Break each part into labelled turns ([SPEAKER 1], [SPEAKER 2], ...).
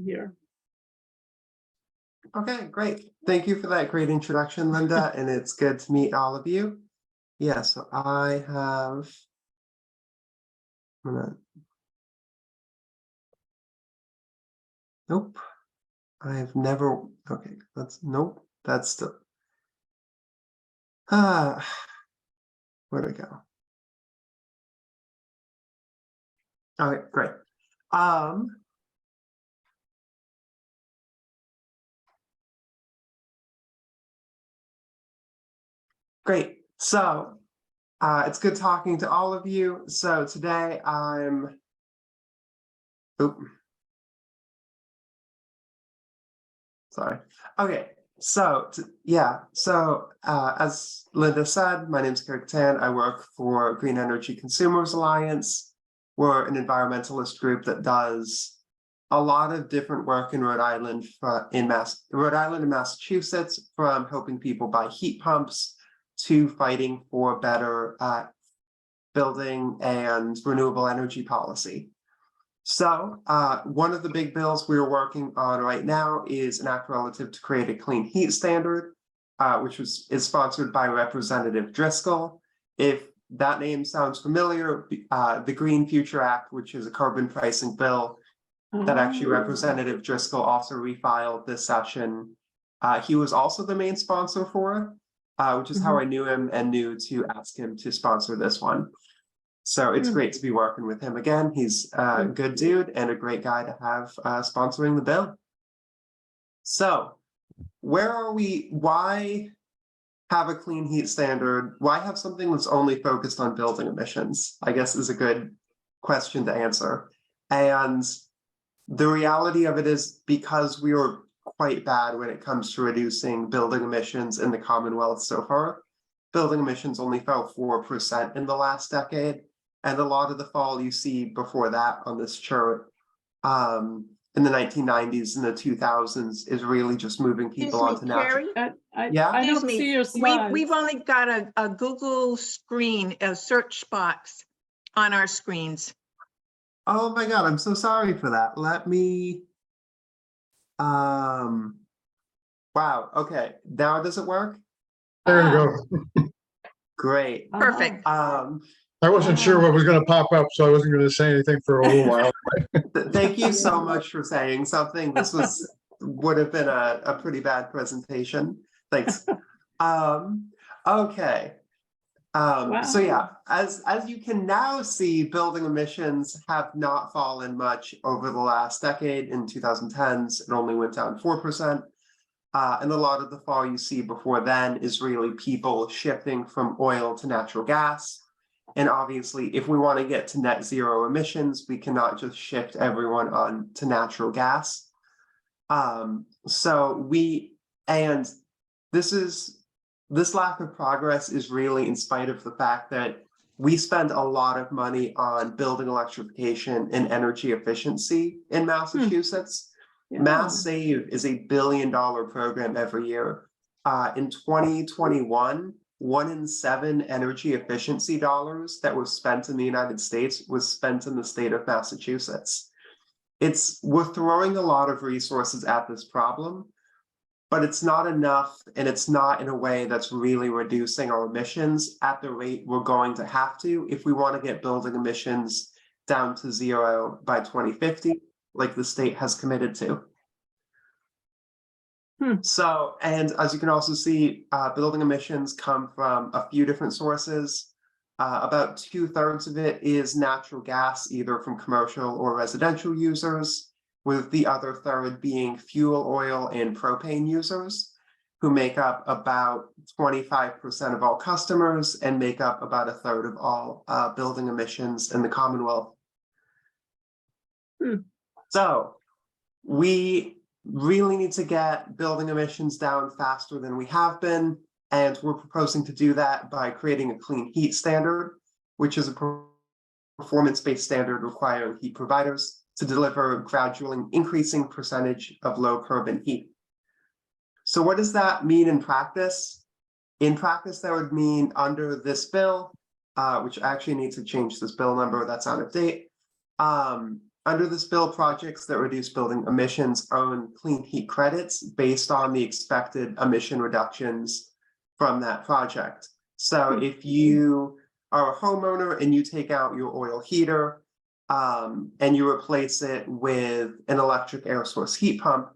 [SPEAKER 1] here.
[SPEAKER 2] Okay, great. Thank you for that great introduction, Linda, and it's good to meet all of you. Yeah, so I have. Nope. I've never. Okay, nope. That's the. Where'd it go? Okay, great. Great. So it's good talking to all of you. So today I'm. Oop. Sorry. Okay. So as Linda said, my name is Carrie Katan. I work for Green Energy Consumers Alliance. We're an environmentalist group that does a lot of different work in Rhode Island and Massachusetts, from helping people buy heat pumps to fighting for better building and renewable energy policy. So one of the big bills we're working on right now is an act relative to create a clean heat standard, which is sponsored by Representative Driscoll. If that name sounds familiar, the Green Future Act, which is a carbon pricing bill that actually Representative Driscoll also refiled this session. He was also the main sponsor for it, which is how I knew him and knew to ask him to sponsor this one. So it's great to be working with him again. He's a good dude and a great guy to have sponsoring the bill. So where are we? Why have a clean heat standard? Why have something that's only focused on building emissions? I guess is a good question to answer. And the reality of it is, because we were quite bad when it comes to reducing building emissions in the Commonwealth so far. Building emissions only fell 4% in the last decade. And a lot of the fall you see before that on this chart in the 1990s and the 2000s is really just moving people onto natural.
[SPEAKER 1] Yeah, I don't see your slides.
[SPEAKER 3] We've only got a Google screen, a search box on our screens.
[SPEAKER 2] Oh my God, I'm so sorry for that. Let me. Wow. Okay. Now does it work?
[SPEAKER 4] There you go.
[SPEAKER 2] Great.
[SPEAKER 3] Perfect.
[SPEAKER 4] I wasn't sure what was going to pop up, so I wasn't going to say anything for a little while.
[SPEAKER 2] Thank you so much for saying something. This would have been a pretty bad presentation. Thanks. Okay. So yeah, as you can now see, building emissions have not fallen much over the last decade. In 2010s, it only went down 4%. And a lot of the fall you see before then is really people shifting from oil to natural gas. And obviously, if we want to get to net zero emissions, we cannot just shift everyone on to natural gas. This lack of progress is really in spite of the fact that we spend a lot of money on building electrification and energy efficiency in Massachusetts. Mass Save is $1 billion program every year. In 2021, 1 in 7 energy efficiency dollars that was spent in the United States was spent in the state of Massachusetts. We're throwing a lot of resources at this problem, but it's not enough, and it's not in a way that's really reducing our emissions at the rate we're going to have to if we want to get building emissions down to zero by 2050, like the state has committed to. So, and as you can also see, building emissions come from a few different sources. About 2/3 of it is natural gas, either from commercial or residential users, with the other third being fuel oil and propane users, who make up about 25% of all customers and make up about 1/3 of all building emissions in the Commonwealth. So we really need to get building emissions down faster than we have been, and we're proposing to do that by creating a clean heat standard, which is a performance-based standard requiring heat providers to deliver a gradually increasing percentage of low carbon heat. So what does that mean in practice? In practice, that would mean under this bill, which actually needs to change this bill number, that's out of date. under this bill, projects that reduce building emissions earn clean heat credits based on the expected emission reductions from that project. So if you are a homeowner and you take out your oil heater and you replace it with an electric air source heat pump,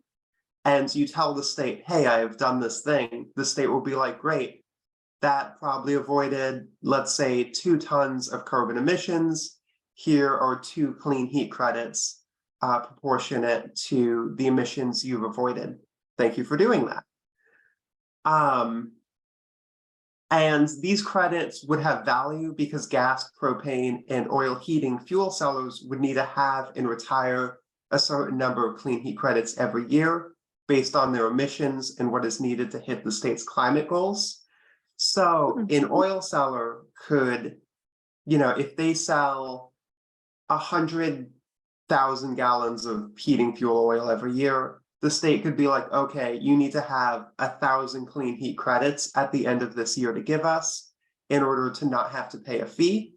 [SPEAKER 2] and you tell the state, hey, I have done this thing, the state will be like, great, that probably avoided, let's say, 2 tons of carbon emissions. Here are 2 clean heat credits proportionate to the emissions you've avoided. Thank you for doing that. And these credits would have value because gas, propane, and oil heating fuel sellers would need to have and retire a certain number of clean heat credits every year based on their emissions and what is needed to hit the state's climate goals. So an oil seller could, if they sell 100,000 gallons of heating fuel oil every year, the state could be like, okay, you need to have 1,000 clean heat credits at the end of this year to give us in order to not have to pay a fee.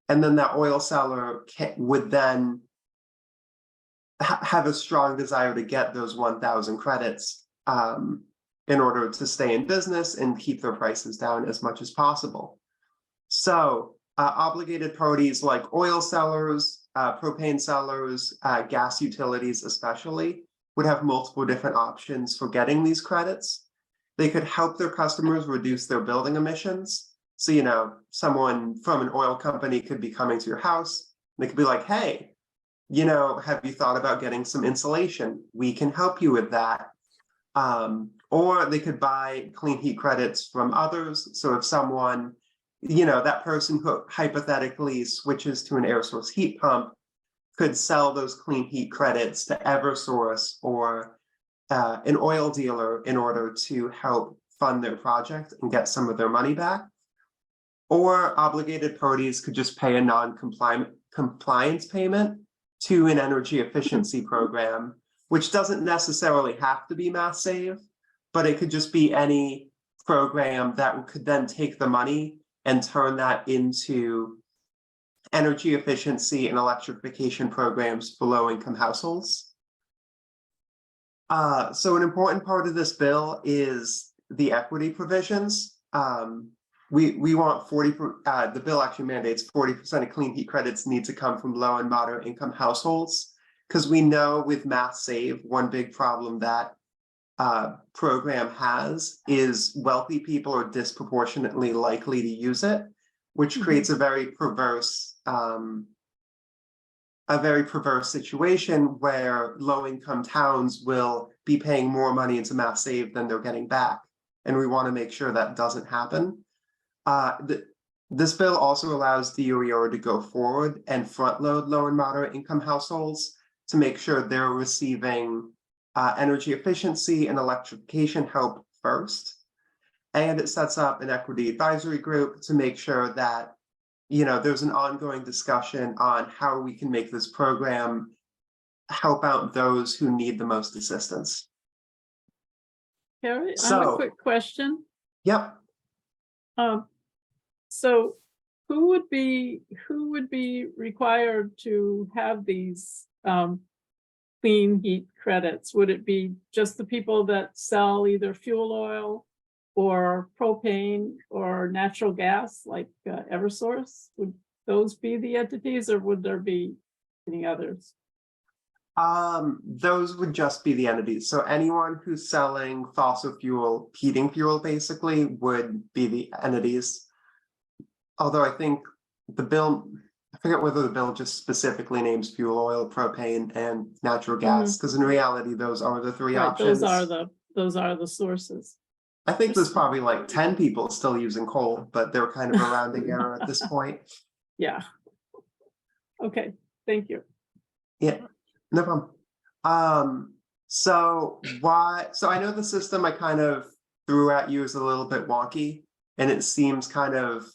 [SPEAKER 2] And then that oil seller would then have a strong desire to get those 1,000 credits in order to stay in business and keep their prices down as much as possible. So obligated parties like oil sellers, propane sellers, gas utilities especially, would have multiple different options for getting these credits. They could help their customers reduce their building emissions. So, someone from an oil company could be coming to your house. And they could be like, hey, have you thought about getting some insulation? We can help you with that. Or they could buy clean heat credits from others. So if someone, that person who hypothetically switches to an air source heat pump could sell those clean heat credits to Eversource or an oil dealer in order to help fund their project and get some of their money back. Or obligated parties could just pay a non-compliance payment to an energy efficiency program, which doesn't necessarily have to be Mass Save, but it could just be any program that could then take the money and turn that into energy efficiency and electrification programs for low-income households. So an important part of this bill is the equity provisions. We want the bill actually mandates 40% of clean heat credits need to come from low and moderate income households, because we know with Mass Save, one big problem that program has is wealthy people are disproportionately likely to use it, which creates a very perverse situation where low-income towns will be paying more money into Mass Save than they're getting back, and we want to make sure that doesn't happen. This bill also allows DOER to go forward and front-load low and moderate income households to make sure they're receiving energy efficiency and electrification help first. And it sets up an equity advisory group to make sure that there's an ongoing discussion on how we can make this program help out those who need the most assistance.
[SPEAKER 1] Carrie, I have a quick question.
[SPEAKER 2] Yep.
[SPEAKER 1] So who would be required to have these clean heat credits? Would it be just the people that sell either fuel oil or propane or natural gas, like Eversource? Would those be the entities, or would there be any others?
[SPEAKER 2] Those would just be the entities. So anyone who's selling fossil fuel, heating fuel, basically, would be the entities. Although I think the bill, I forget whether the bill just specifically names fuel oil, propane, and natural gas, because in reality, those are the 3 options.
[SPEAKER 1] Those are the sources.
[SPEAKER 2] I think there's probably like 10 people still using coal, but they're kind of a rounding error at this point.
[SPEAKER 1] Yeah. Okay, thank you.
[SPEAKER 2] Yeah, no problem. So I know the system I kind of threw at you is a little bit wonky, and it seems kind of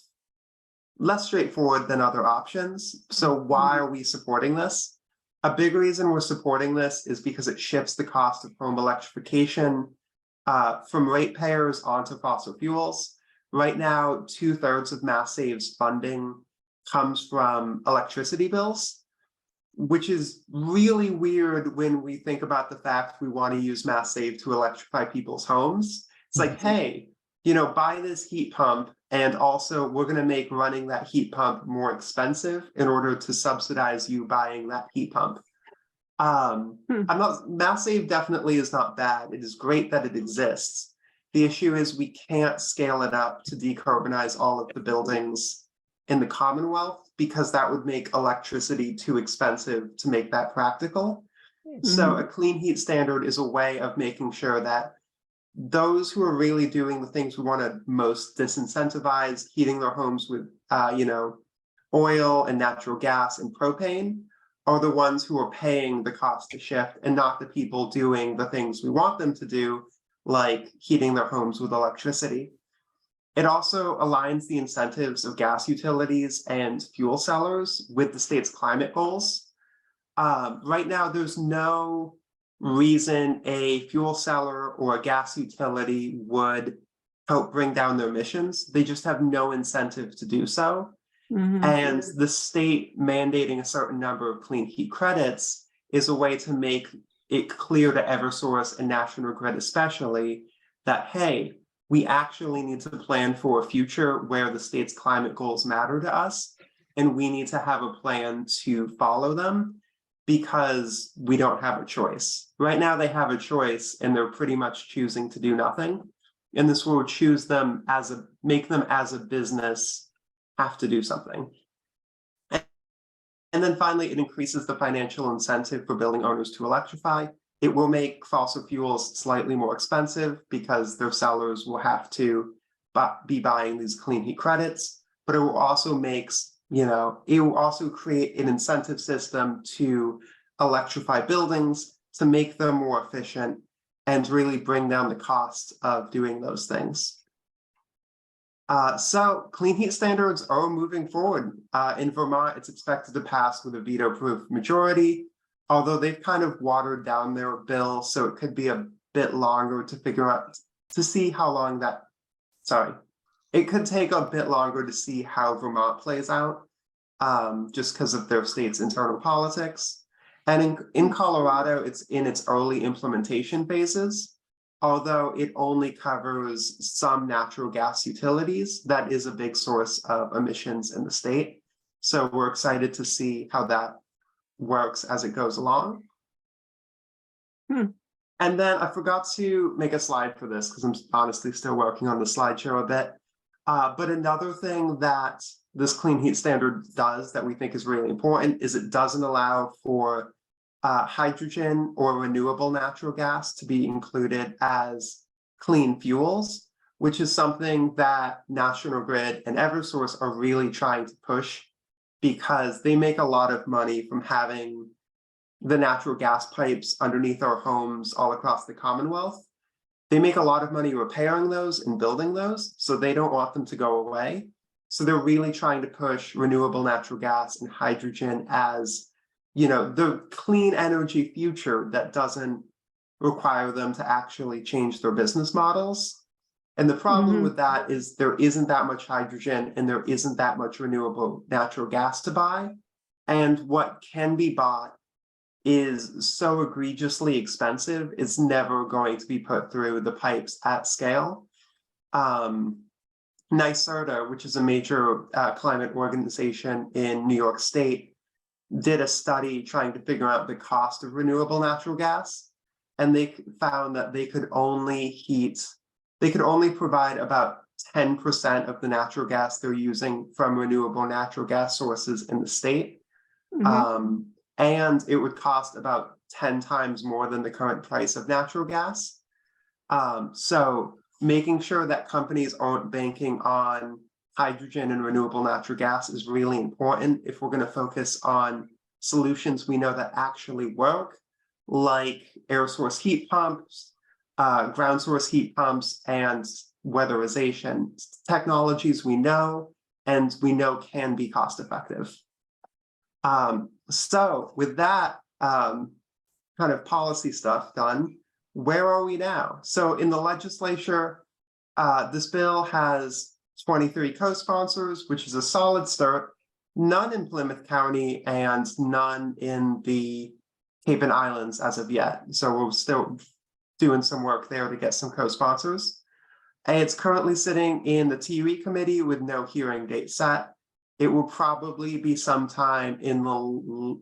[SPEAKER 2] less straightforward than other options. So why are we supporting this? A big reason we're supporting this is because it shifts the cost of home electrification from ratepayers onto fossil fuels. Right now, 2/3 of Mass Save's funding comes from electricity bills. which is really weird when we think about the fact we want to use Mass Save to electrify people's homes. It's like, hey, buy this heat pump, and also we're going to make running that heat pump more expensive in order to subsidize you buying that heat pump. Mass Save definitely is not bad. It is great that it exists. The issue is we can't scale it up to decarbonize all of the buildings in the Commonwealth, because that would make electricity too expensive to make that practical. So a clean heat standard is a way of making sure that those who are really doing the things we want to most disincentivize, heating their homes with, oil and natural gas and propane, are the ones who are paying the cost to shift, and not the people doing the things we want them to do, like heating their homes with electricity. It also aligns the incentives of gas utilities and fuel sellers with the state's climate goals. Right now, there's no reason a fuel seller or a gas utility would help bring down their emissions. They just have no incentive to do so. And the state mandating a certain number of clean heat credits is a way to make it clear to Eversource and National Grid especially that, hey, we actually need to plan for a future where the state's climate goals matter to us, and we need to have a plan to follow them, because we don't have a choice. Right now they have a choice, and they're pretty much choosing to do nothing. And this will make them as a business have to do something. And then finally, it increases the financial incentive for building owners to electrify. It will make fossil fuels slightly more expensive because their sellers will have to be buying these clean heat credits, but it will also create an incentive system to electrify buildings, to make them more efficient, and really bring down the cost of doing those things. So clean heat standards are moving forward. In Vermont, it's expected to pass with a veto-proof majority, although they've kind of watered down their bill, so it could be a bit longer to see how long it could take a bit longer to see how Vermont plays out, just because of their state's internal politics. And in Colorado, it's in its early implementation phases. Although it only covers some natural gas utilities, that is a big source of emissions in the state. So we're excited to see how that works as it goes along. And then I forgot to make a slide for this because I'm honestly still working on the slideshow a bit. But another thing that this clean heat standard does that we think is really important is it doesn't allow for hydrogen or renewable natural gas to be included as clean fuels, which is something that National Grid and Eversource are really trying to push, because they make a lot of money from having the natural gas pipes underneath our homes all across the Commonwealth. They make a lot of money repairing those and building those, so they don't want them to go away. So they're really trying to push renewable natural gas and hydrogen as the clean energy future that doesn't require them to actually change their business models. And the problem with that is there isn't that much hydrogen and there isn't that much renewable natural gas to buy. And what can be bought is so egregiously expensive, it's never going to be put through the pipes at scale. NYSERDA, which is a major climate organization in New York State, did a study trying to figure out the cost of renewable natural gas, and they found that they could only provide about 10% of the natural gas they're using from renewable natural gas sources in the state. And it would cost about 10 times more than the current price of natural gas. So making sure that companies aren't banking on hydrogen and renewable natural gas is really important if we're going to focus on solutions we know that actually work, like air source heat pumps, ground source heat pumps, and weatherization technologies we know can be cost effective. So with that kind of policy stuff done, where are we now? So in the legislature, this bill has 23 co-sponsors, which is a solid start. none in Plymouth County and none in the Cape and Islands as of yet. So we're still doing some work there to get some co-sponsors. And it's currently sitting in the TRE committee with no hearing date set. It will probably be sometime in the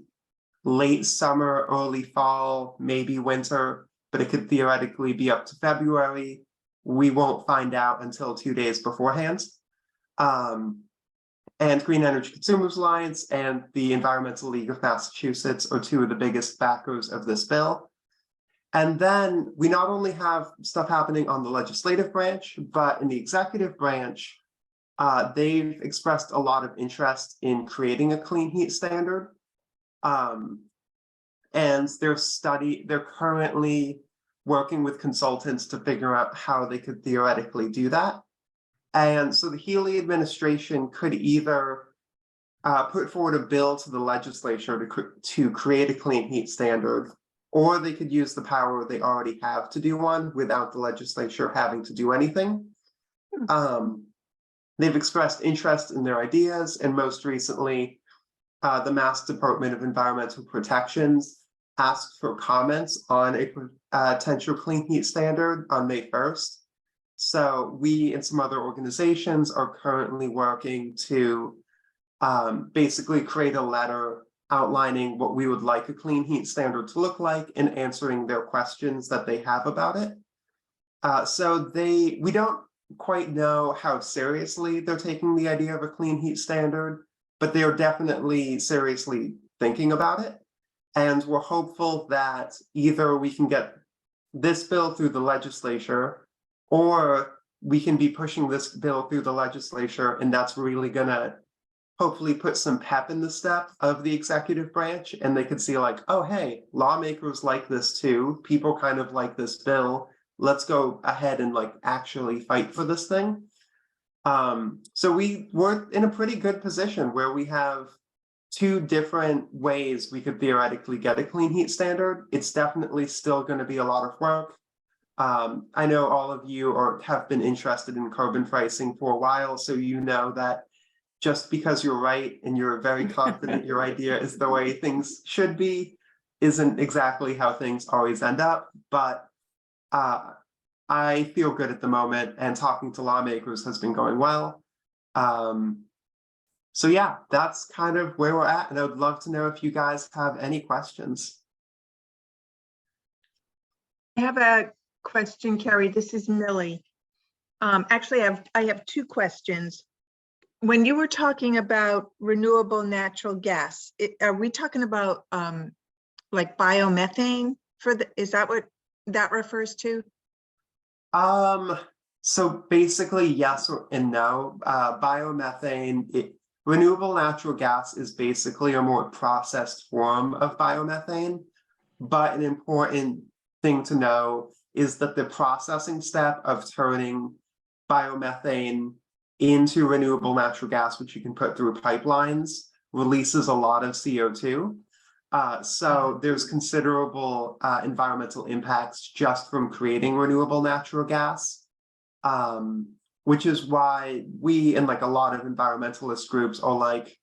[SPEAKER 2] late summer, early fall, maybe winter, but it could theoretically be up to February. We won't find out until 2 days beforehand. And Green Energy Consumers Alliance and the Environmental League of Massachusetts are two of the biggest backers of this bill. And then we not only have stuff happening on the legislative branch, but in the executive branch, they've expressed a lot of interest in creating a clean heat standard. And they're currently working with consultants to figure out how they could theoretically do that. And so the Healy administration could either put forward a bill to the legislature to create a clean heat standard, or they could use the power they already have to do one without the legislature having to do anything. They've expressed interest in their ideas, and most recently, the Mass Department of Environmental Protections asked for comments on a potential clean heat standard on May 1st. So we and some other organizations are currently working to basically create a letter outlining what we would like a clean heat standard to look like and answering their questions that they have about it. So we don't quite know how seriously they're taking the idea of a clean heat standard, but they are definitely seriously thinking about it. And we're hopeful that either we can get this bill through the legislature, or we can be pushing this bill through the legislature, and that's really gonna hopefully put some pep in the step of the executive branch, and they could see like, oh, hey, lawmakers like this too. People kind of like this bill. Let's go ahead and like actually fight for this thing. So we're in a pretty good position where we have two different ways we could theoretically get a clean heat standard. It's definitely still going to be a lot of work. I know all of you have been interested in carbon pricing for a while, so you know that just because you're right and you're very confident your idea is the way things should be, isn't exactly how things always end up. But I feel good at the moment, and talking to lawmakers has been going well. So yeah, that's kind of where we're at, and I would love to know if you guys have any questions.
[SPEAKER 3] I have a question, Carrie. This is Millie. Actually, I have two questions. When you were talking about renewable natural gas, are we talking about like biomethane is that what that refers to?
[SPEAKER 2] So basically, yes and no. Biomethane, renewable natural gas is basically a more processed form of biomethane, but an important thing to know is that the processing step of turning biomethane into renewable natural gas, which you can put through pipelines, releases a lot of CO2. So there's considerable environmental impacts just from creating renewable natural gas, which is why we and like a lot of environmentalist groups are like,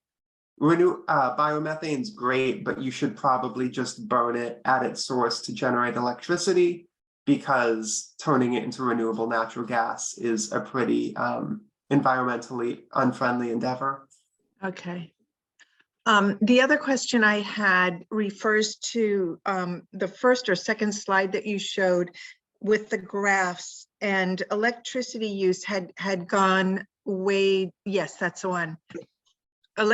[SPEAKER 2] biomethane's great, but you should probably just burn it at its source to generate electricity, because turning it into renewable natural gas is a pretty environmentally unfriendly endeavor.
[SPEAKER 3] Okay. The other question I had refers to the first or second slide that you showed with the graphs, and electricity use had gone way, yes, that's the one. It was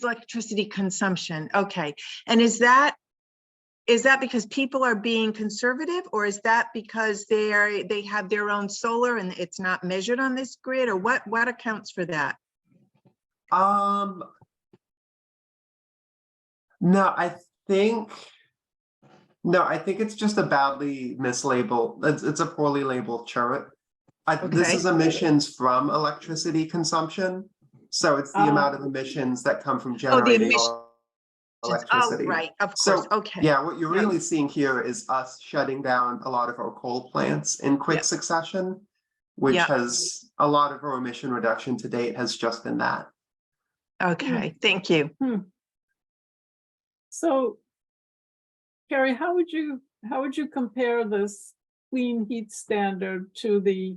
[SPEAKER 3] electricity consumption. Okay. And is that because people are being conservative, or is that because they have their own solar and it's not measured on this grid, or what accounts for that?
[SPEAKER 2] No, I think it's just a badly mislabeled. It's a poorly labeled chart. This is emissions from electricity consumption. So it's the amount of emissions that come from generating electricity.
[SPEAKER 3] Oh, right, of course.
[SPEAKER 2] So,
[SPEAKER 3] okay.
[SPEAKER 2] yeah, what you're really seeing here is us shutting down a lot of our coal plants in quick succession, which has a lot of our emission reduction to date has just been that.
[SPEAKER 3] Okay, thank you.
[SPEAKER 1] So, Carrie, how would you compare this clean heat standard to the,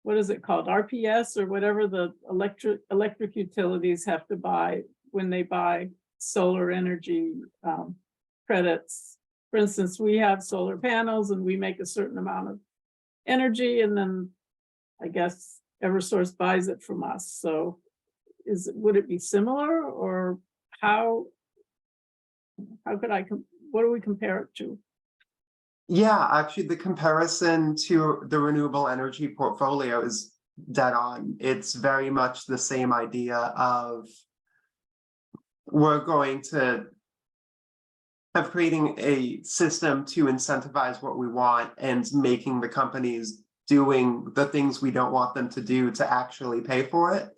[SPEAKER 1] what is it called, RPS, or whatever the electric utilities have to buy when they buy solar energy credits? For instance, we have solar panels and we make a certain amount of energy, and then I guess Eversource buys it from us. So would it be similar, or how could what do we compare it to?
[SPEAKER 2] Yeah, actually, the comparison to the renewable energy portfolio is dead on. It's very much the same idea of we're going to have creating a system to incentivize what we want and making the companies doing the things we don't want them to do to actually pay for it.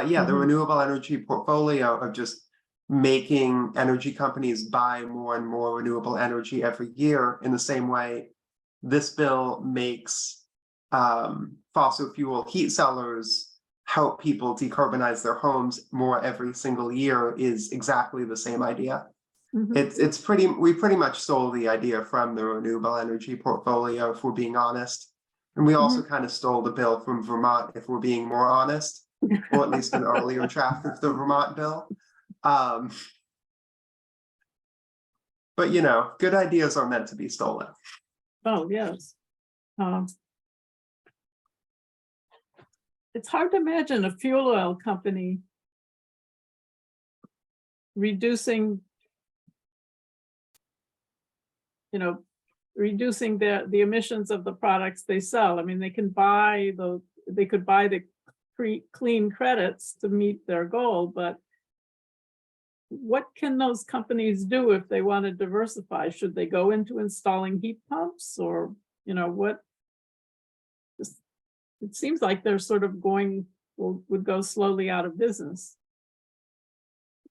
[SPEAKER 2] Yeah, the renewable energy portfolio of just making energy companies buy more and more renewable energy every year, in the same way this bill makes fossil fuel heat sellers help people decarbonize their homes more every single year, is exactly the same idea. We pretty much stole the idea from the renewable energy portfolio, if we're being honest. And we also kind of stole the bill from Vermont, if we're being more honest, or at least an earlier draft of the Vermont bill. But you know, good ideas are meant to be stolen.
[SPEAKER 1] Oh, yes. It's hard to imagine a fuel oil company reducing the emissions of the products they sell. I mean, they could buy the clean credits to meet their goal, but what can those companies do if they want to diversify? Should they go into installing heat pumps, or what? It seems like they're sort of would go slowly out of business.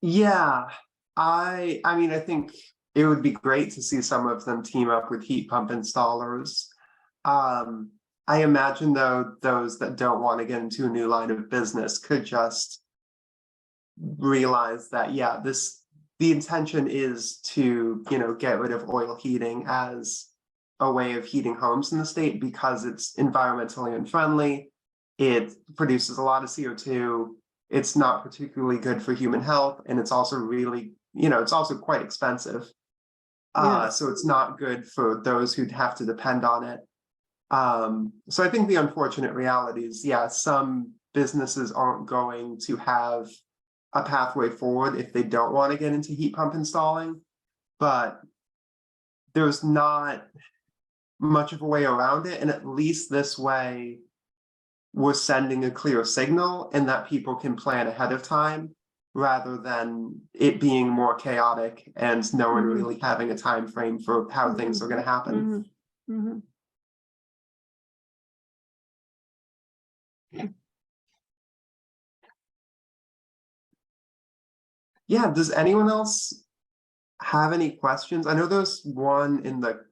[SPEAKER 2] Yeah, I mean, I think it would be great to see some of them team up with heat pump installers. I imagine, though, those that don't want to get into a new line of business could just realize that, yeah, the intention is to, get rid of oil heating as a way of heating homes in the state, because it's environmentally unfriendly. It produces a lot of CO2. It's not particularly good for human health, and it's also really, it's also quite expensive. So it's not good for those who'd have to depend on it. So I think the unfortunate reality is, yeah, some businesses aren't going to have a pathway forward if they don't want to get into heat pump installing, but there's not much of a way around it. And at least this way, we're sending a clear signal, and that people can plan ahead of time, rather than it being more chaotic and no one really having a time frame for how things are going to happen. Yeah, does anyone else have any questions? I know there's one in the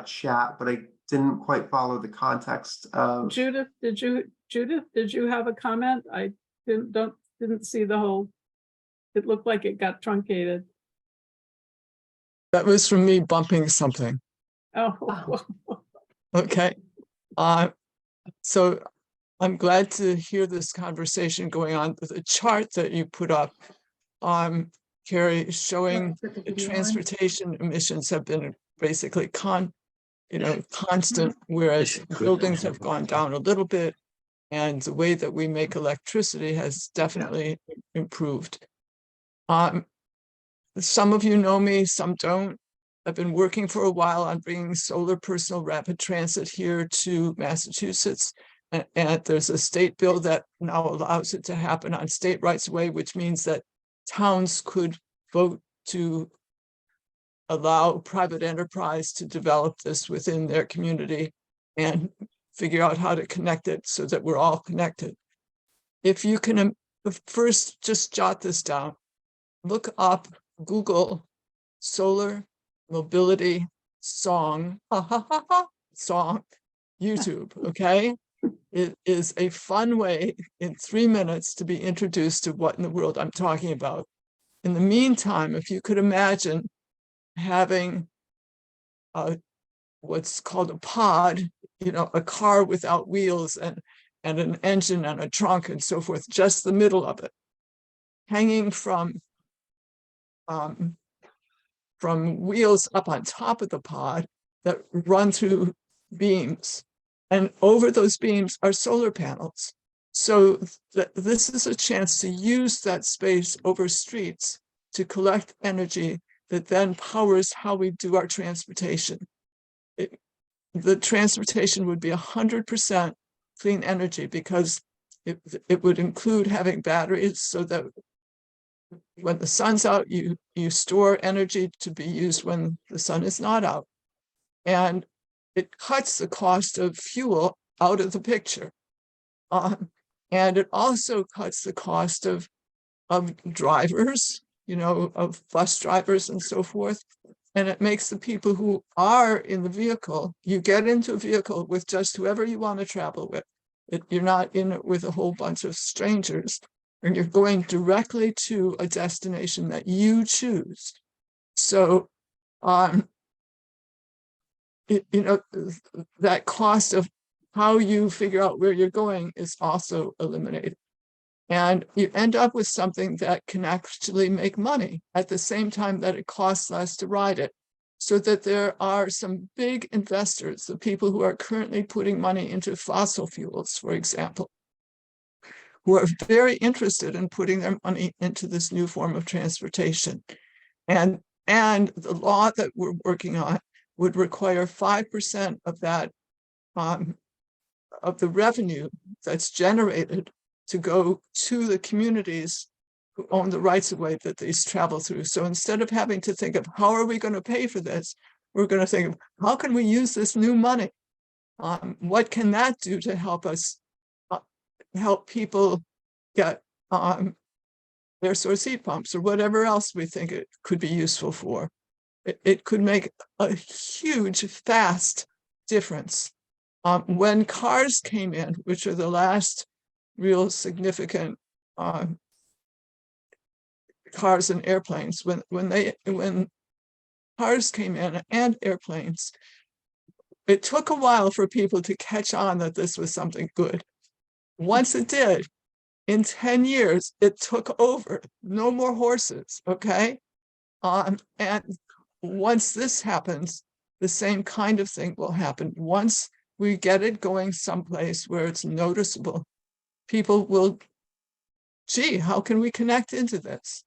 [SPEAKER 2] chat, but I didn't quite follow the context of.
[SPEAKER 1] Judith, did you have a comment? I didn't see the whole. It looked like it got truncated.
[SPEAKER 5] That was from me bumping something.
[SPEAKER 1] Oh.
[SPEAKER 5] Okay. So I'm glad to hear this conversation going on. The chart that you put up, Carrie, showing the transportation emissions have been basically constant, whereas buildings have gone down a little bit, and the way that we make electricity has definitely improved. Some of you know me, some don't. I've been working for a while on bringing solar personal rapid transit here to Massachusetts. And there's a state bill that now allows it to happen on state rights of way, which means that towns could vote to allow private enterprise to develop this within their community and figure out how to connect it so that we're all connected. If you can first just jot this down, look up, Google solar mobility song, song, YouTube, okay? it is a fun way in 3 minutes to be introduced to what in the world I'm talking about. In the meantime, if you could imagine having what's called a pod, you know, a car without wheels and an engine and a trunk and so forth, just the middle of it, hanging from wheels up on top of the pod that run through beams. And over those beams are solar panels. So this is a chance to use that space over streets to collect energy that then powers how we do our transportation. The transportation would be 100% clean energy because it would include having batteries so that when the sun's out, you store energy to be used when the sun is not out. And it cuts the cost of fuel out of the picture. And it also cuts the cost of drivers, you know, of bus drivers and so forth. And it makes the people who are in the vehicle, you get into a vehicle with just whoever you want to travel with. You're not in it with a whole bunch of strangers, and you're going directly to a destination that you choose. So, you know, that cost of how you figure out where you're going is also eliminated. And you end up with something that can actually make money at the same time that it costs less to ride it. So that there are some big investors, the people who are currently putting money into fossil fuels, for example, who are very interested in putting their money into this new form of transportation. And the law that we're working on would require 5% of that, of the revenue that's generated to go to the communities who own the rights of way that these travel through. So instead of having to think of how are we going to pay for this, we're going to think of how can we use this new money? What can that do to help us help people get air source heat pumps or whatever else we think it could be useful for? It could make a huge, fast difference. When cars came in, which are the last real significant cars and airplanes, when cars came in and airplanes, it took a while for people to catch on that this was something good. Once it did, in 10 years, it took over. No more horses, okay? And once this happens, the same kind of thing will happen. Once we get it going someplace where it's noticeable, people will, gee, how can we connect into this?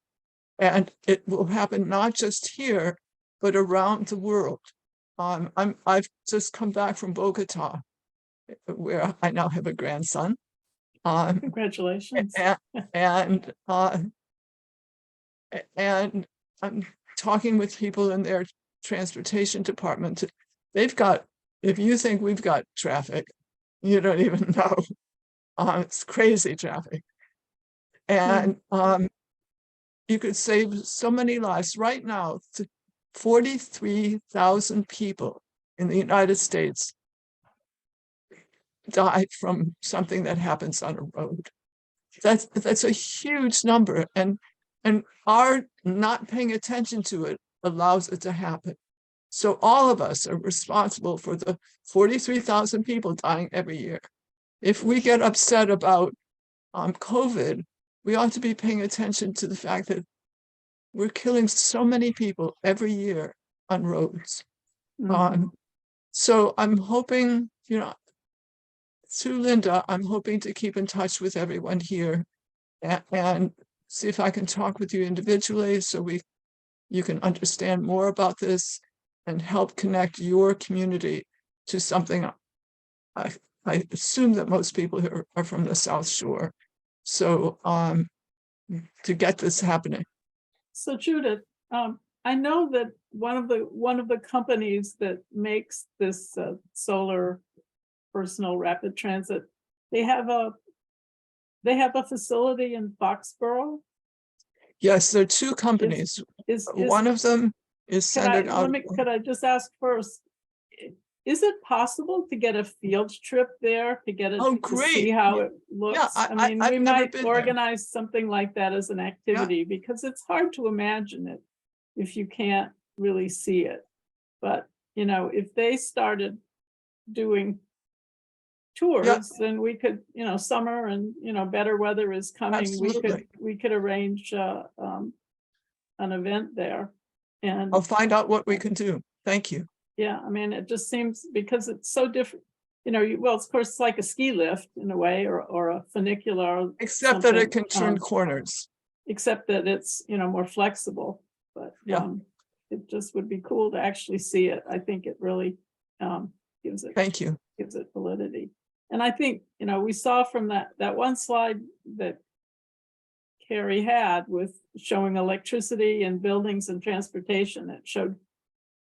[SPEAKER 5] And it will happen not just here, but around the world. I've just come back from Bogota, where I now have a grandson.
[SPEAKER 1] Congratulations.
[SPEAKER 5] And I'm talking with people in their transportation department. They've got, if you think we've got traffic, you don't even know. It's crazy traffic. And you could save so many lives. Right now, 43,000 people in the United States die from something that happens on a road. That's a huge number, and our not paying attention to it allows it to happen. So all of us are responsible for the 43,000 people dying every year. If we get upset about COVID, we ought to be paying attention to the fact that we're killing so many people every year on roads. So I'm hoping, you know, through Linda, I'm hoping to keep in touch with everyone here and see if I can talk with you individually so you can understand more about this and help connect your community to something. I assume that most people here are from the South Shore. So to get this happening.
[SPEAKER 1] So Judith, I know that one of the companies that makes this solar personal rapid transit, they have a facility in Foxborough.
[SPEAKER 5] Yes, there are two companies. One of them is centered out.
[SPEAKER 1] Could I just ask first, is it possible to get a field trip there to get it
[SPEAKER 5] Oh,
[SPEAKER 1] to see
[SPEAKER 5] great.
[SPEAKER 1] how
[SPEAKER 5] Yeah.
[SPEAKER 1] it looks?
[SPEAKER 5] I-
[SPEAKER 1] I mean,
[SPEAKER 5] I've
[SPEAKER 1] we
[SPEAKER 5] never
[SPEAKER 1] might
[SPEAKER 5] been there.
[SPEAKER 1] organize something like that as an activity because it's hard to imagine it if you can't really see it. But, you know, if they started doing tours, then we could, you know, summer and, you know, better weather is coming.
[SPEAKER 5] Absolutely.
[SPEAKER 1] We could arrange an event there. And
[SPEAKER 5] I'll find out what we can do. Thank you.
[SPEAKER 1] yeah, I mean, it just seems because it's so different, you know, well, of course, it's like a ski lift in a way, or a funicular. Or
[SPEAKER 5] Except that it
[SPEAKER 1] something,
[SPEAKER 5] can turn corners.
[SPEAKER 1] except that it's, you know, more flexible, but
[SPEAKER 5] Yeah.
[SPEAKER 1] it just would be cool to actually see it. I think it really gives it
[SPEAKER 5] Thank you.
[SPEAKER 1] validity. And I think, you know, we saw from that one slide that Carrie had with showing electricity and buildings and transportation, it showed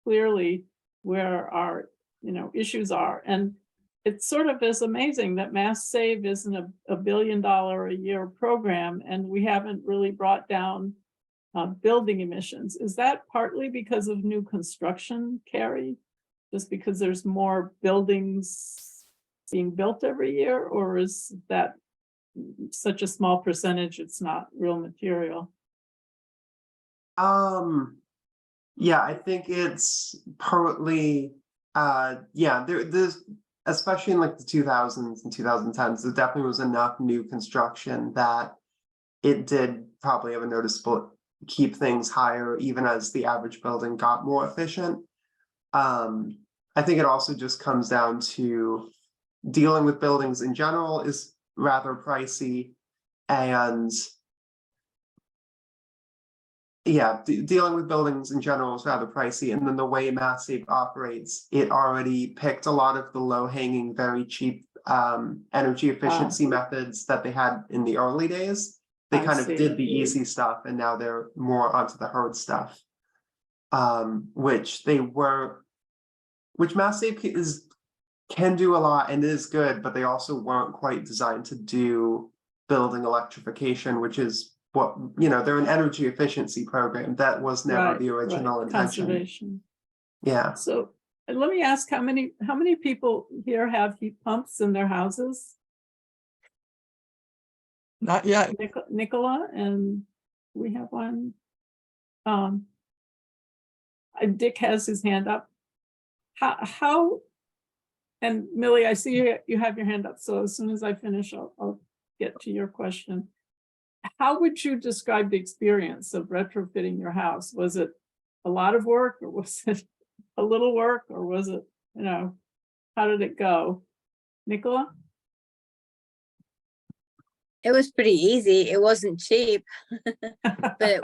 [SPEAKER 1] clearly where our, you know, issues are. And it sort of is amazing that Mass Save isn't a $1 billion a year program, and we haven't really brought down building emissions. Is that partly because of new construction, Carrie? Just because there's more buildings being built every year, or is that such a small percentage it's not real material?
[SPEAKER 2] Yeah, I think it's partly there's especially in like the 2000s and 2010s, there definitely was enough new construction that it did probably have a noticeable keep things higher even as the average building got more efficient. I think it also just comes down to dealing with buildings in general is rather pricey, and yeah, dealing with buildings in general is rather pricey. And then the way Mass Save operates, it already picked a lot of the low-hanging, very cheap energy efficiency methods that they had in the early days. They kind of did the easy stuff, and now they're more onto the hard stuff, which Mass Save can do a lot and is good, but they also weren't quite designed to do building electrification, which is what, you know, they're an energy efficiency program. That was never the original intention.
[SPEAKER 1] Conservation.
[SPEAKER 2] Yeah.
[SPEAKER 1] So let me ask, how many people here have heat pumps in their houses?
[SPEAKER 5] Not yet.
[SPEAKER 1] Nicola, and we have one. Dick has his hand up. How and Millie, I see you have your hand up, so as soon as I finish, I'll get to your question. How would you describe the experience of retrofitting your house? Was it a lot of work, or was it a little work, or was it, you know, how did it go? Nicola?
[SPEAKER 6] It was pretty easy. It wasn't cheap, but it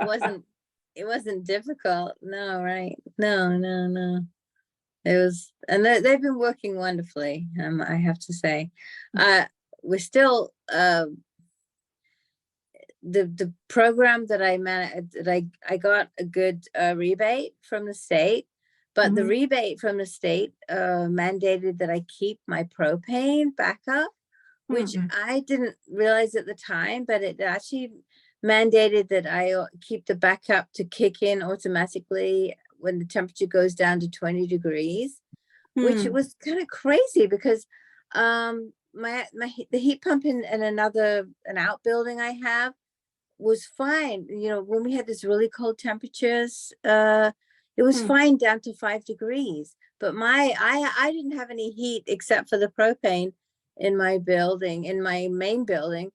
[SPEAKER 6] wasn't difficult. No, right? No. It was, and they've been working wonderfully. I have to say, we're still the program that I managed, that I got a good rebate from the state, but the rebate from the state mandated that I keep my propane backup, which I didn't realize at the time, but it actually mandated that I keep the backup to kick in automatically when the temperature goes down to 20 degrees, which was kind of crazy because the heat pump in an outbuilding I have was fine. You know, when we had this really cold temperatures, it was fine down to 5 degrees. But I didn't have any heat except for the propane in my building, in my main building,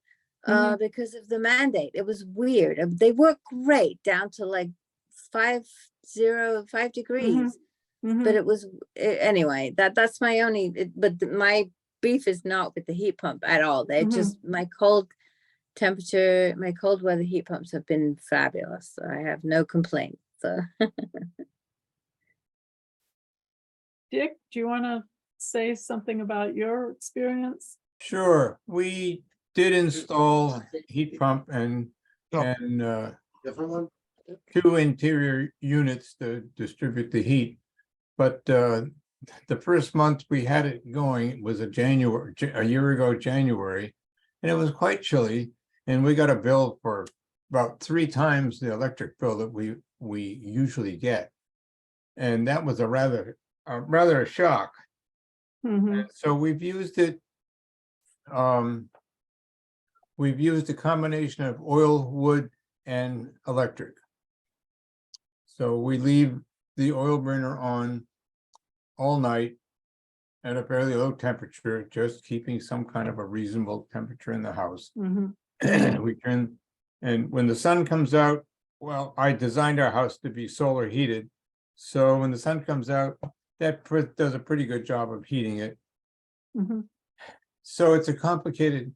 [SPEAKER 6] because of the mandate. It was weird. They work great down to like 5 degrees. But it was anyway, that's my only, but my beef is not with the heat pump at all. They're just my cold weather heat pumps have been fabulous. So I have no complaints. So
[SPEAKER 1] Dick, do you want to say something about your experience?
[SPEAKER 7] Sure, we did install heat pump and
[SPEAKER 2] Different one?
[SPEAKER 7] 2 interior units to distribute the heat. But the first month we had it going was a year ago, January, and it was quite chilly. And we got a bill for about 3 times the electric bill that we usually get. And that was a rather a shock.
[SPEAKER 1] Mhm.
[SPEAKER 7] So we've used it. We've used a combination of oil, wood, and electric. So we leave the oil burner on all night at a fairly low temperature, just keeping some kind of a reasonable temperature in the house.
[SPEAKER 1] Mhm.
[SPEAKER 7] We turn, and when the sun comes out, well, I designed our house to be solar heated. So when the sun comes out, that does a pretty good job of heating it.
[SPEAKER 1] Mhm.
[SPEAKER 7] So it's a complicated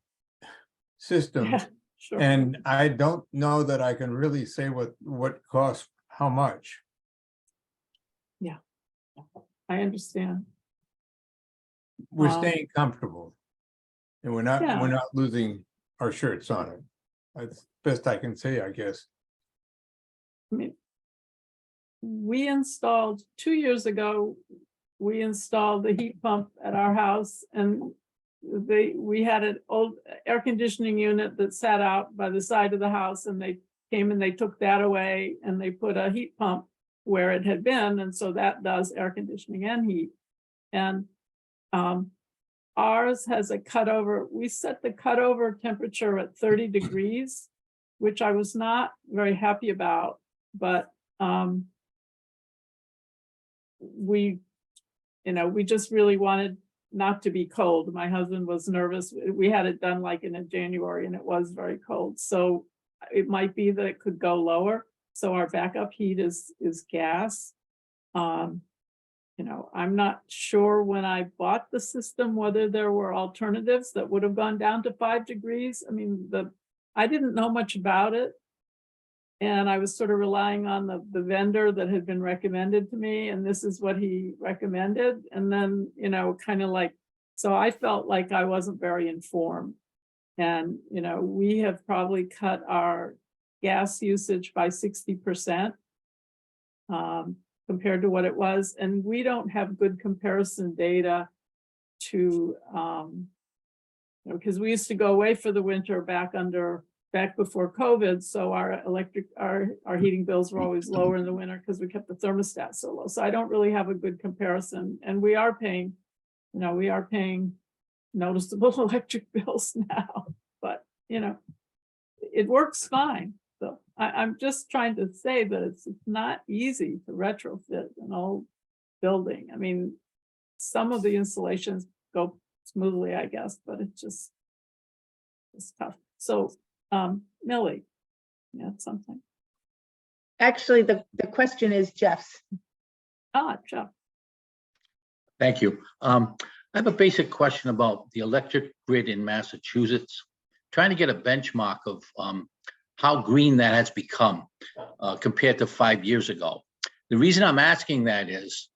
[SPEAKER 7] system.
[SPEAKER 1] Yeah, sure.
[SPEAKER 7] And I don't know that I can really say what costs how much.
[SPEAKER 1] I understand.
[SPEAKER 7] We're
[SPEAKER 1] Um,
[SPEAKER 7] staying comfortable. And we're
[SPEAKER 1] Yeah.
[SPEAKER 7] not losing our shirts on it. That's best I can say, I guess.
[SPEAKER 1] I mean, we installed 2 years ago, we installed the heat pump at our house, and we had an old air conditioning unit that sat out by the side of the house, and they came and they took that away and they put a heat pump where it had been, and so that does air conditioning and heat. And ours has a cutover. We set the cutover temperature at 30 degrees, which I was not very happy about, but we just really wanted not to be cold. My husband was nervous. We had it done like in January and it was very cold. So it might be that it could go lower. So our backup heat is gas. I'm not sure when I bought the system whether there were alternatives that would have gone down to 5 degrees. I mean, I didn't know much about it. And I was sort of relying on the vendor that had been recommended to me, and this is what he recommended. And then, kind of like, so I felt like I wasn't very informed. And, we have probably cut our gas usage by 60% compared to what it was. And we don't have good comparison data to, because we used to go away for the winter back before COVID. So our heating bills were always lower in the winter because we kept the thermostat so low. So I don't really have a good comparison. And we are paying noticeable electric bills now, but it works fine. So I'm just trying to say that it's not easy to retrofit an old building. I mean, some of the installations go smoothly, I guess, but it's tough. So Millie, yeah, something.
[SPEAKER 3] Actually, the question is Jeff's.
[SPEAKER 1] Jeff.
[SPEAKER 8] Thank you. I have a basic question about the electric grid in Massachusetts. Trying to get a benchmark of how green that has become compared to 5 years ago. The reason I'm asking that is,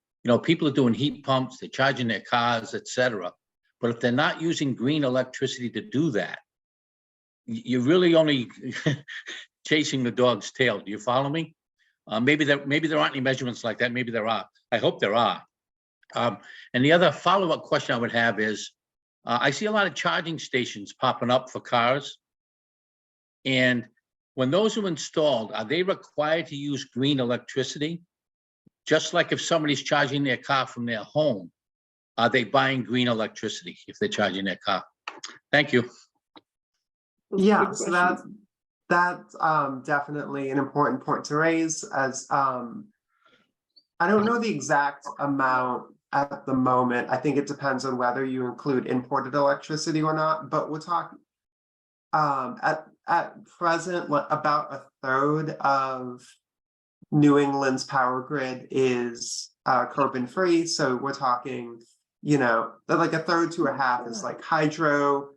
[SPEAKER 8] people are doing heat pumps, they're charging their cars, etc. But if they're not using green electricity to do that, you're really only chasing the dog's tail. Do you follow me? Maybe there aren't any measurements like that. Maybe there are. I hope there are. And the other follow-up question I would have is, I see a lot of charging stations popping up for cars. And when those are installed, are they required to use green electricity? Just like if somebody's charging their car from their home, are they buying green electricity if they're charging their car? Thank you.
[SPEAKER 2] Yeah, so that's definitely an important point to raise, as I don't know the exact amount at the moment. I think it depends on whether you include imported electricity or not, but we're talking at present, about a third of New England's power grid is carbon free. So we're talking, like a third to a half is like hydro,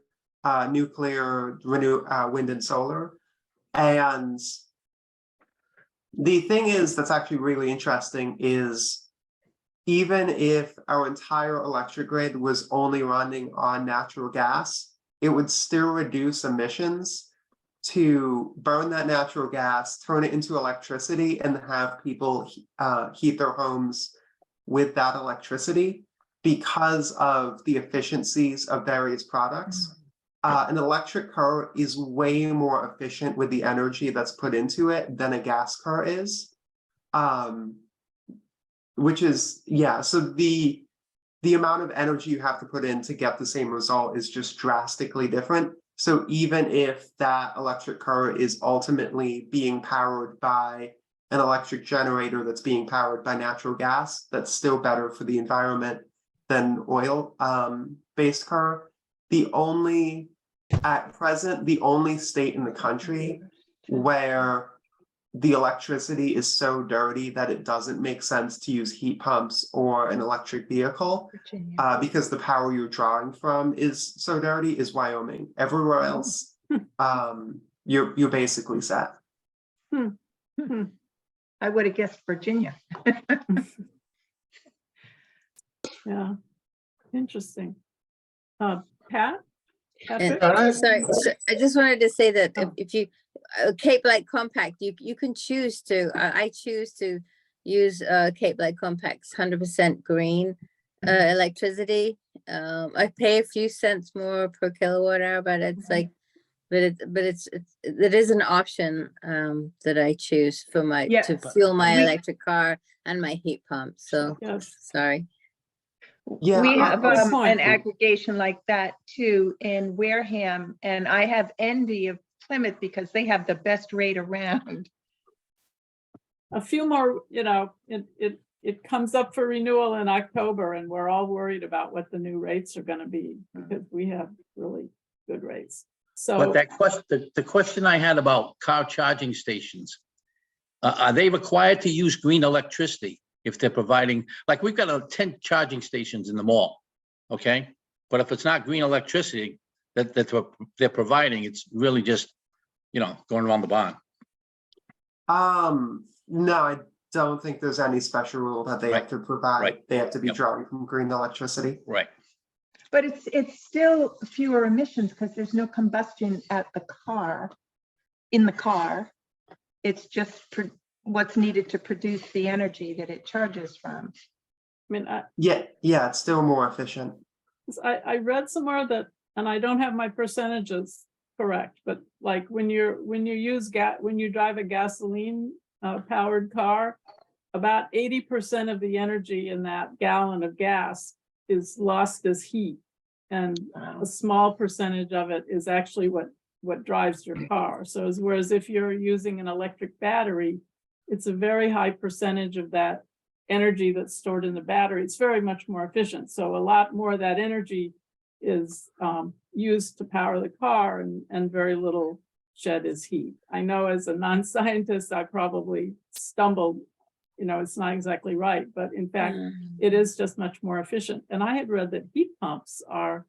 [SPEAKER 2] nuclear, wind and solar. And the thing is that's actually really interesting is, even if our entire electric grid was only running on natural gas, it would still reduce emissions to burn that natural gas, turn it into electricity, and have people heat their homes with that electricity because of the efficiencies of various products. An electric car is way more efficient with the energy that's put into it than a gas car is. Which is, yeah, so the amount of energy you have to put in to get the same result is just drastically different. So even if that electric car is ultimately being powered by an electric generator that's being powered by natural gas, that's still better for the environment than oil based car. At present, the only state in the country where the electricity is so dirty that it doesn't make sense to use heat pumps or an electric vehicle because the power you're drawing from is so dirty is Wyoming. Everywhere else, you're basically set.
[SPEAKER 3] I would have guessed Virginia.
[SPEAKER 1] Yeah, interesting. Pat?
[SPEAKER 6] And
[SPEAKER 1] Patrick?
[SPEAKER 6] sorry, so I just wanted to say that if you Cape Light Compact, you can choose to. I choose to use Cape Light Compact's 100% green electricity. I pay a few cents more per kilowatt hour, but it's like, it is an option that I choose for my to fuel my electric car and my heat pump. So
[SPEAKER 1] Yes.
[SPEAKER 6] sorry.
[SPEAKER 2] Yeah,
[SPEAKER 3] We have
[SPEAKER 1] good point.
[SPEAKER 3] an aggregation like that too in Wareham, and I have envy of Plymouth because they have the best rate around.
[SPEAKER 1] A few more, it comes up for renewal in October, and we're all worried about what the new rates are going to be because we have really good rates. So,
[SPEAKER 8] But that question, the question I had about car charging stations, are they required to use green electricity if they're providing, like we've got 10 charging stations in the mall, okay? But if it's not green electricity that they're providing, it's really just, going around the barn.
[SPEAKER 2] No, I don't think there's any special rule that they have to provide.
[SPEAKER 8] Right.
[SPEAKER 2] They have to be drawing from green electricity.
[SPEAKER 8] Right.
[SPEAKER 3] But it's still fewer emissions because there's no combustion at the car, in the car. It's just what's needed to produce the energy that it charges from.
[SPEAKER 1] I mean,
[SPEAKER 2] Yeah, it's still more efficient.
[SPEAKER 1] I read somewhere that, and I don't have my percentages correct, but like when you drive a gasoline powered car, about 80% of the energy in that gallon of gas is lost as heat, and a small percentage of it is actually what drives your car. So whereas if you're using an electric battery, it's a very high percentage of that energy that's stored in the battery. It's very much more efficient. So a lot more of that energy is used to power the car, and very little shed is heat. I know as a non-scientist, I probably stumbled, it's not exactly right, but in fact, it is just much more efficient. And I had read that heat pumps are,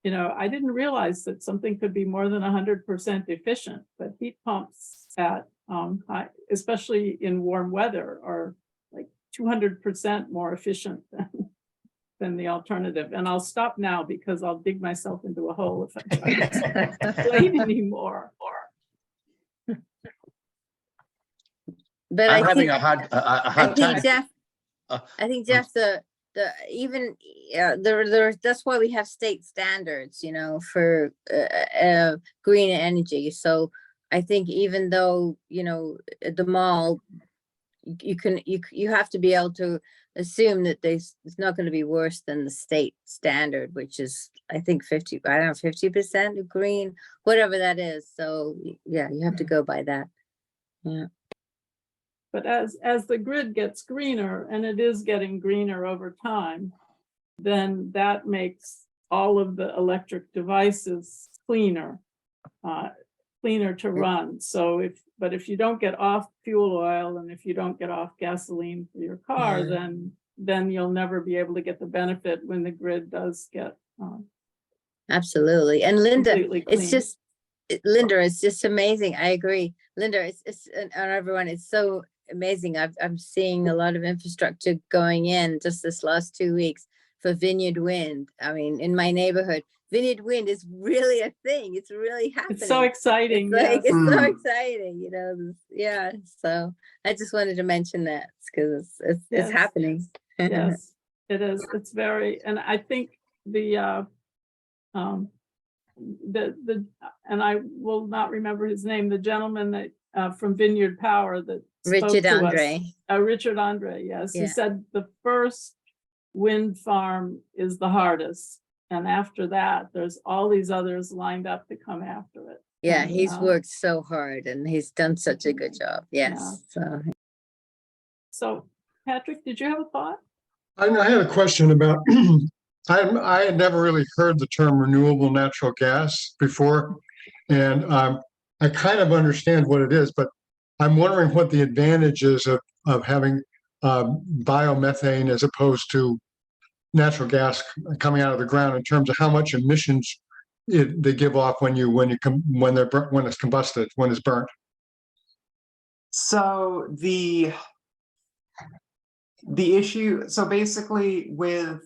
[SPEAKER 1] I didn't realize that something could be more than 100% efficient, but heat pumps at, especially in warm weather, are like 200% more efficient than the alternative. And I'll stop now because I'll dig myself into a hole if I try to explain anymore.
[SPEAKER 6] But
[SPEAKER 8] I'm
[SPEAKER 6] I
[SPEAKER 8] having
[SPEAKER 6] think,
[SPEAKER 8] a hard
[SPEAKER 6] I
[SPEAKER 8] time.
[SPEAKER 6] think Jeff, the that's why we have state standards, for green energy. So I think even though, at the mall, you have to be able to assume that it's not going to be worse than the state standard, which is, I think 50% of green, whatever that is. So yeah, you have to go by that. Yeah.
[SPEAKER 1] But as the grid gets greener, and it is getting greener over time, then that makes all of the electric devices cleaner to run. So if you don't get off fuel oil, and if you don't get off gasoline for your car, then you'll never be able to get the benefit when the grid does get
[SPEAKER 6] Absolutely. And Linda,
[SPEAKER 1] completely clean.
[SPEAKER 6] it's just amazing. I agree. Linda, and everyone, it's so amazing. I'm seeing a lot of infrastructure going in just this last 2 weeks for Vineyard Wind. I mean, in my neighborhood, Vineyard Wind is really a thing. It's really happening.
[SPEAKER 1] It's so exciting.
[SPEAKER 6] It's so exciting, Yeah. So I just wanted to mention that because it's happening.
[SPEAKER 1] Yes, it is. It's very, and I think and I will not remember his name, the gentleman that from Vineyard Power that
[SPEAKER 6] Richard Andre.
[SPEAKER 1] Richard Andre, yes.
[SPEAKER 6] Yeah.
[SPEAKER 1] He said the first wind farm is the hardest. And after that, there's all these others lined up to come after it.
[SPEAKER 6] Yeah,
[SPEAKER 1] And,
[SPEAKER 6] he's worked so hard and he's done such a good job. Yes.
[SPEAKER 1] So Patrick, did you have a thought?
[SPEAKER 4] I had a question about, I had never really heard the term renewable natural gas before. And I kind of understand what it is, but I'm wondering what the advantage is of having biomethane as opposed to natural gas coming out of the ground in terms of how much emissions they give off when it's combusted, when it's burnt.
[SPEAKER 2] So the issue, so basically with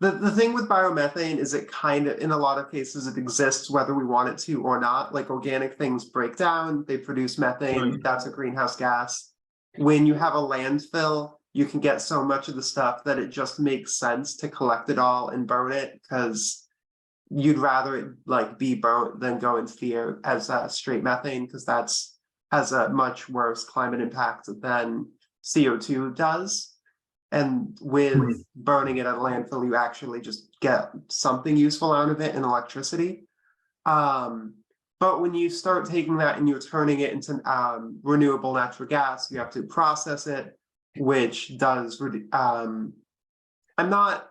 [SPEAKER 2] the thing with biomethane is it kind of, in a lot of cases, it exists whether we want it to or not. Like organic things break down, they produce methane,
[SPEAKER 4] Right.
[SPEAKER 2] That's a greenhouse gas. When you have a landfill, you can get so much of the stuff that it just makes sense to collect it all and burn it, because you'd rather it like be burnt than go into the air as straight methane, because that's has a much worse climate impact than CO2 does. And with burning it at a landfill, you actually just get something useful out of it in electricity. But when you start taking that and you're turning it into renewable natural gas, you have to process it, which does, I'm not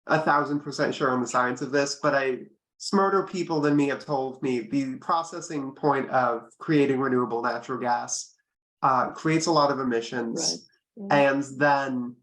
[SPEAKER 2] 1,000% sure on the science of this, but smarter people than me have told me the processing point of creating renewable natural gas creates a lot of emissions.
[SPEAKER 1] Right. Yeah.
[SPEAKER 2] And then,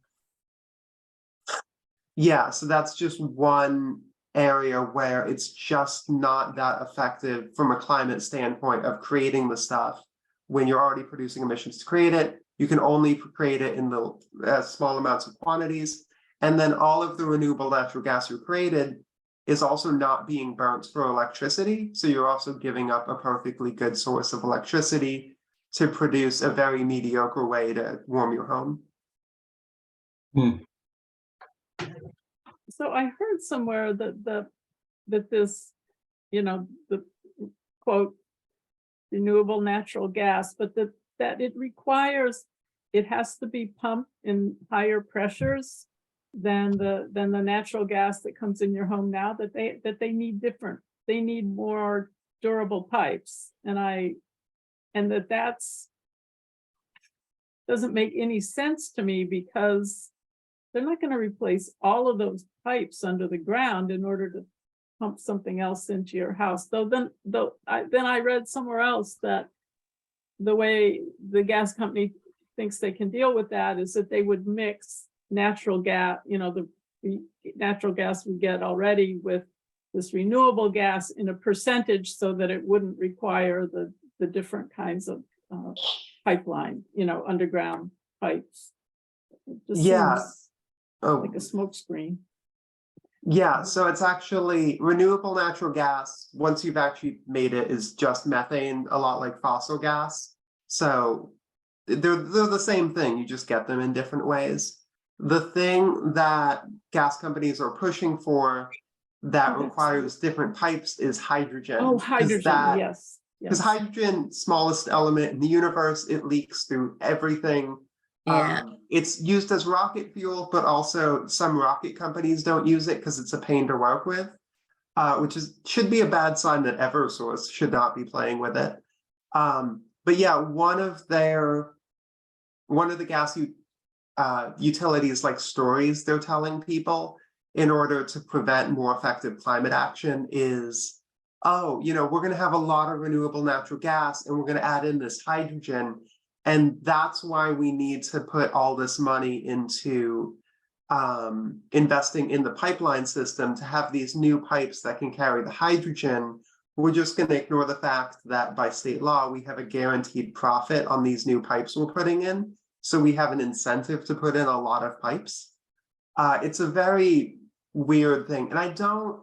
[SPEAKER 2] yeah, so that's just one area where it's just not that effective from a climate standpoint of creating the stuff when you're already producing emissions to create it. You can only create it in the small amounts of quantities. And then all of the renewable natural gas you created is also not being burnt for electricity. So you're also giving up a perfectly good source of electricity to produce a very mediocre way to warm your home.
[SPEAKER 1] So I heard somewhere that this, the quote, renewable natural gas, but that it has to be pumped in higher pressures than the natural gas that comes in your home now, that they need more durable pipes. And that's doesn't make any sense to me, because they're not going to replace all of those pipes under the ground in order to pump something else into your house. Then I read somewhere else that the way the gas company thinks they can deal with that is that they would mix natural gas, the natural gas we get already with this renewable gas in a percentage so that it wouldn't require the different kinds of pipeline, underground pipes. It just seems like a smoke screen.
[SPEAKER 2] Yeah, so it's actually renewable natural gas, once you've actually made it, is just methane, a lot like fossil gas. So they're the same thing, you just get them in different ways. The thing that gas companies are pushing for that requires different pipes is hydrogen.
[SPEAKER 1] Oh, hydrogen, yes.
[SPEAKER 2] Because hydrogen, smallest element in the universe, it leaks through everything.
[SPEAKER 6] Yeah.
[SPEAKER 2] It's used as rocket fuel, but also some rocket companies don't use it because it's a pain to work with, which should be a bad sign that Eversource should not be playing with it. But yeah, one of the gas utilities like stories they're telling people in order to prevent more effective climate action is, we're going to have a lot of renewable natural gas and we're going to add in this hydrogen. And that's why we need to put all this money into investing in the pipeline system to have these new pipes that can carry the hydrogen. We're just going to ignore the fact that by state law, we have a guaranteed profit on these new pipes we're putting in. So we have an incentive to put in a lot of pipes. It's a very weird thing. And I don't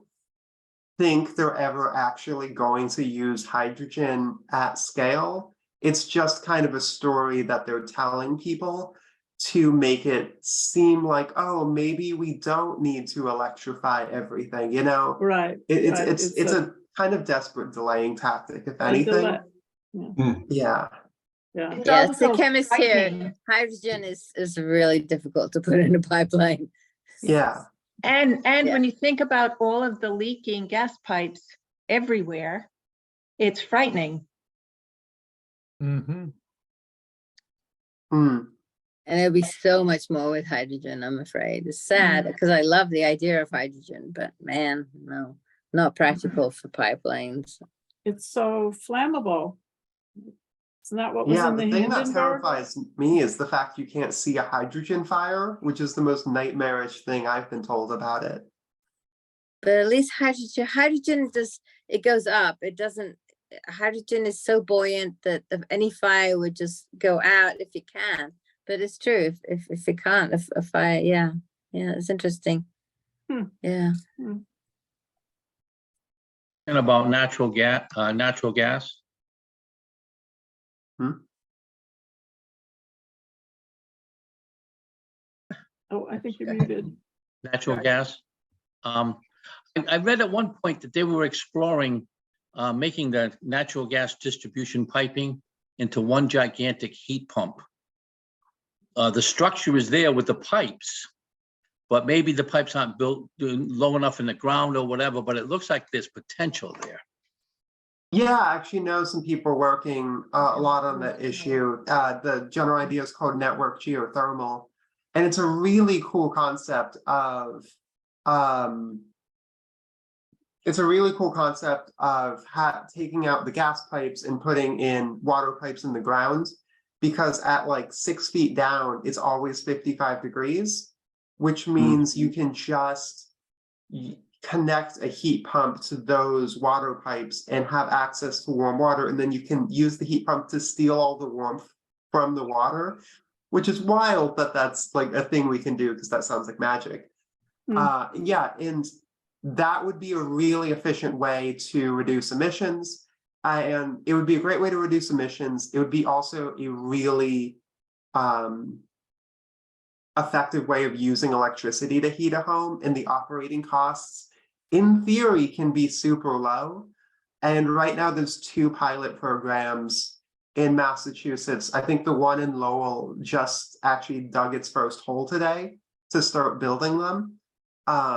[SPEAKER 2] think they're ever actually going to use hydrogen at scale. It's just kind of a story that they're telling people to make it seem like, oh, maybe we don't need to electrify everything,
[SPEAKER 1] Right.
[SPEAKER 2] It's a kind of desperate delaying tactic, if anything.
[SPEAKER 1] Yeah.
[SPEAKER 2] Yeah.
[SPEAKER 1] Yeah.
[SPEAKER 3] It's
[SPEAKER 6] Yes, the
[SPEAKER 3] also
[SPEAKER 6] chemist here,
[SPEAKER 3] frightening.
[SPEAKER 6] hydrogen is really difficult to put in a pipeline.
[SPEAKER 2] Yeah,
[SPEAKER 3] And
[SPEAKER 6] Yeah.
[SPEAKER 3] when you think about all of the leaking gas pipes everywhere, it's frightening.
[SPEAKER 7] Mm-hmm.
[SPEAKER 2] Hmm.
[SPEAKER 6] And it'll be so much more with hydrogen, I'm afraid. It's sad because I love the idea of hydrogen, but man, no, not practical for pipelines.
[SPEAKER 1] It's so flammable. Isn't that what was
[SPEAKER 2] Yeah,
[SPEAKER 1] in the
[SPEAKER 2] the thing that
[SPEAKER 1] Hindenburg?
[SPEAKER 2] terrifies me is the fact you can't see a hydrogen fire, which is the most nightmarish thing I've been told about it.
[SPEAKER 6] But at least hydrogen does, it goes up. It doesn't, hydrogen is so buoyant that if any fire would just go out if it can. But it's true, if it can't, if a fire, yeah, it's interesting. Yeah.
[SPEAKER 8] And about natural gas.
[SPEAKER 1] Oh, I think you're muted.
[SPEAKER 8] Natural gas. I read at one point that they were exploring making the natural gas distribution piping into one gigantic heat pump. The structure is there with the pipes, but maybe the pipes aren't built low enough in the ground or whatever, but it looks like there's potential there.
[SPEAKER 2] Yeah, I actually know some people working a lot on that issue. The general idea is called network geothermal. And it's a really cool concept of taking out the gas pipes and putting in water pipes in the ground, because at like 6 feet down, it's always 55 degrees, which means you can just connect a heat pump to those water pipes and have access to warm water. And then you can use the heat pump to steal all the warmth from the water, which is wild that that's like a thing we can do, because that sounds like magic. Yeah, and that would be a really efficient way to reduce emissions. And it would be a great way to reduce emissions. It would be also a really effective way of using electricity to heat a home, and the operating costs, in theory, can be super low. And right now there's 2 pilot programs in Massachusetts. I think the one in Lowell just actually dug its first hole today to start building them.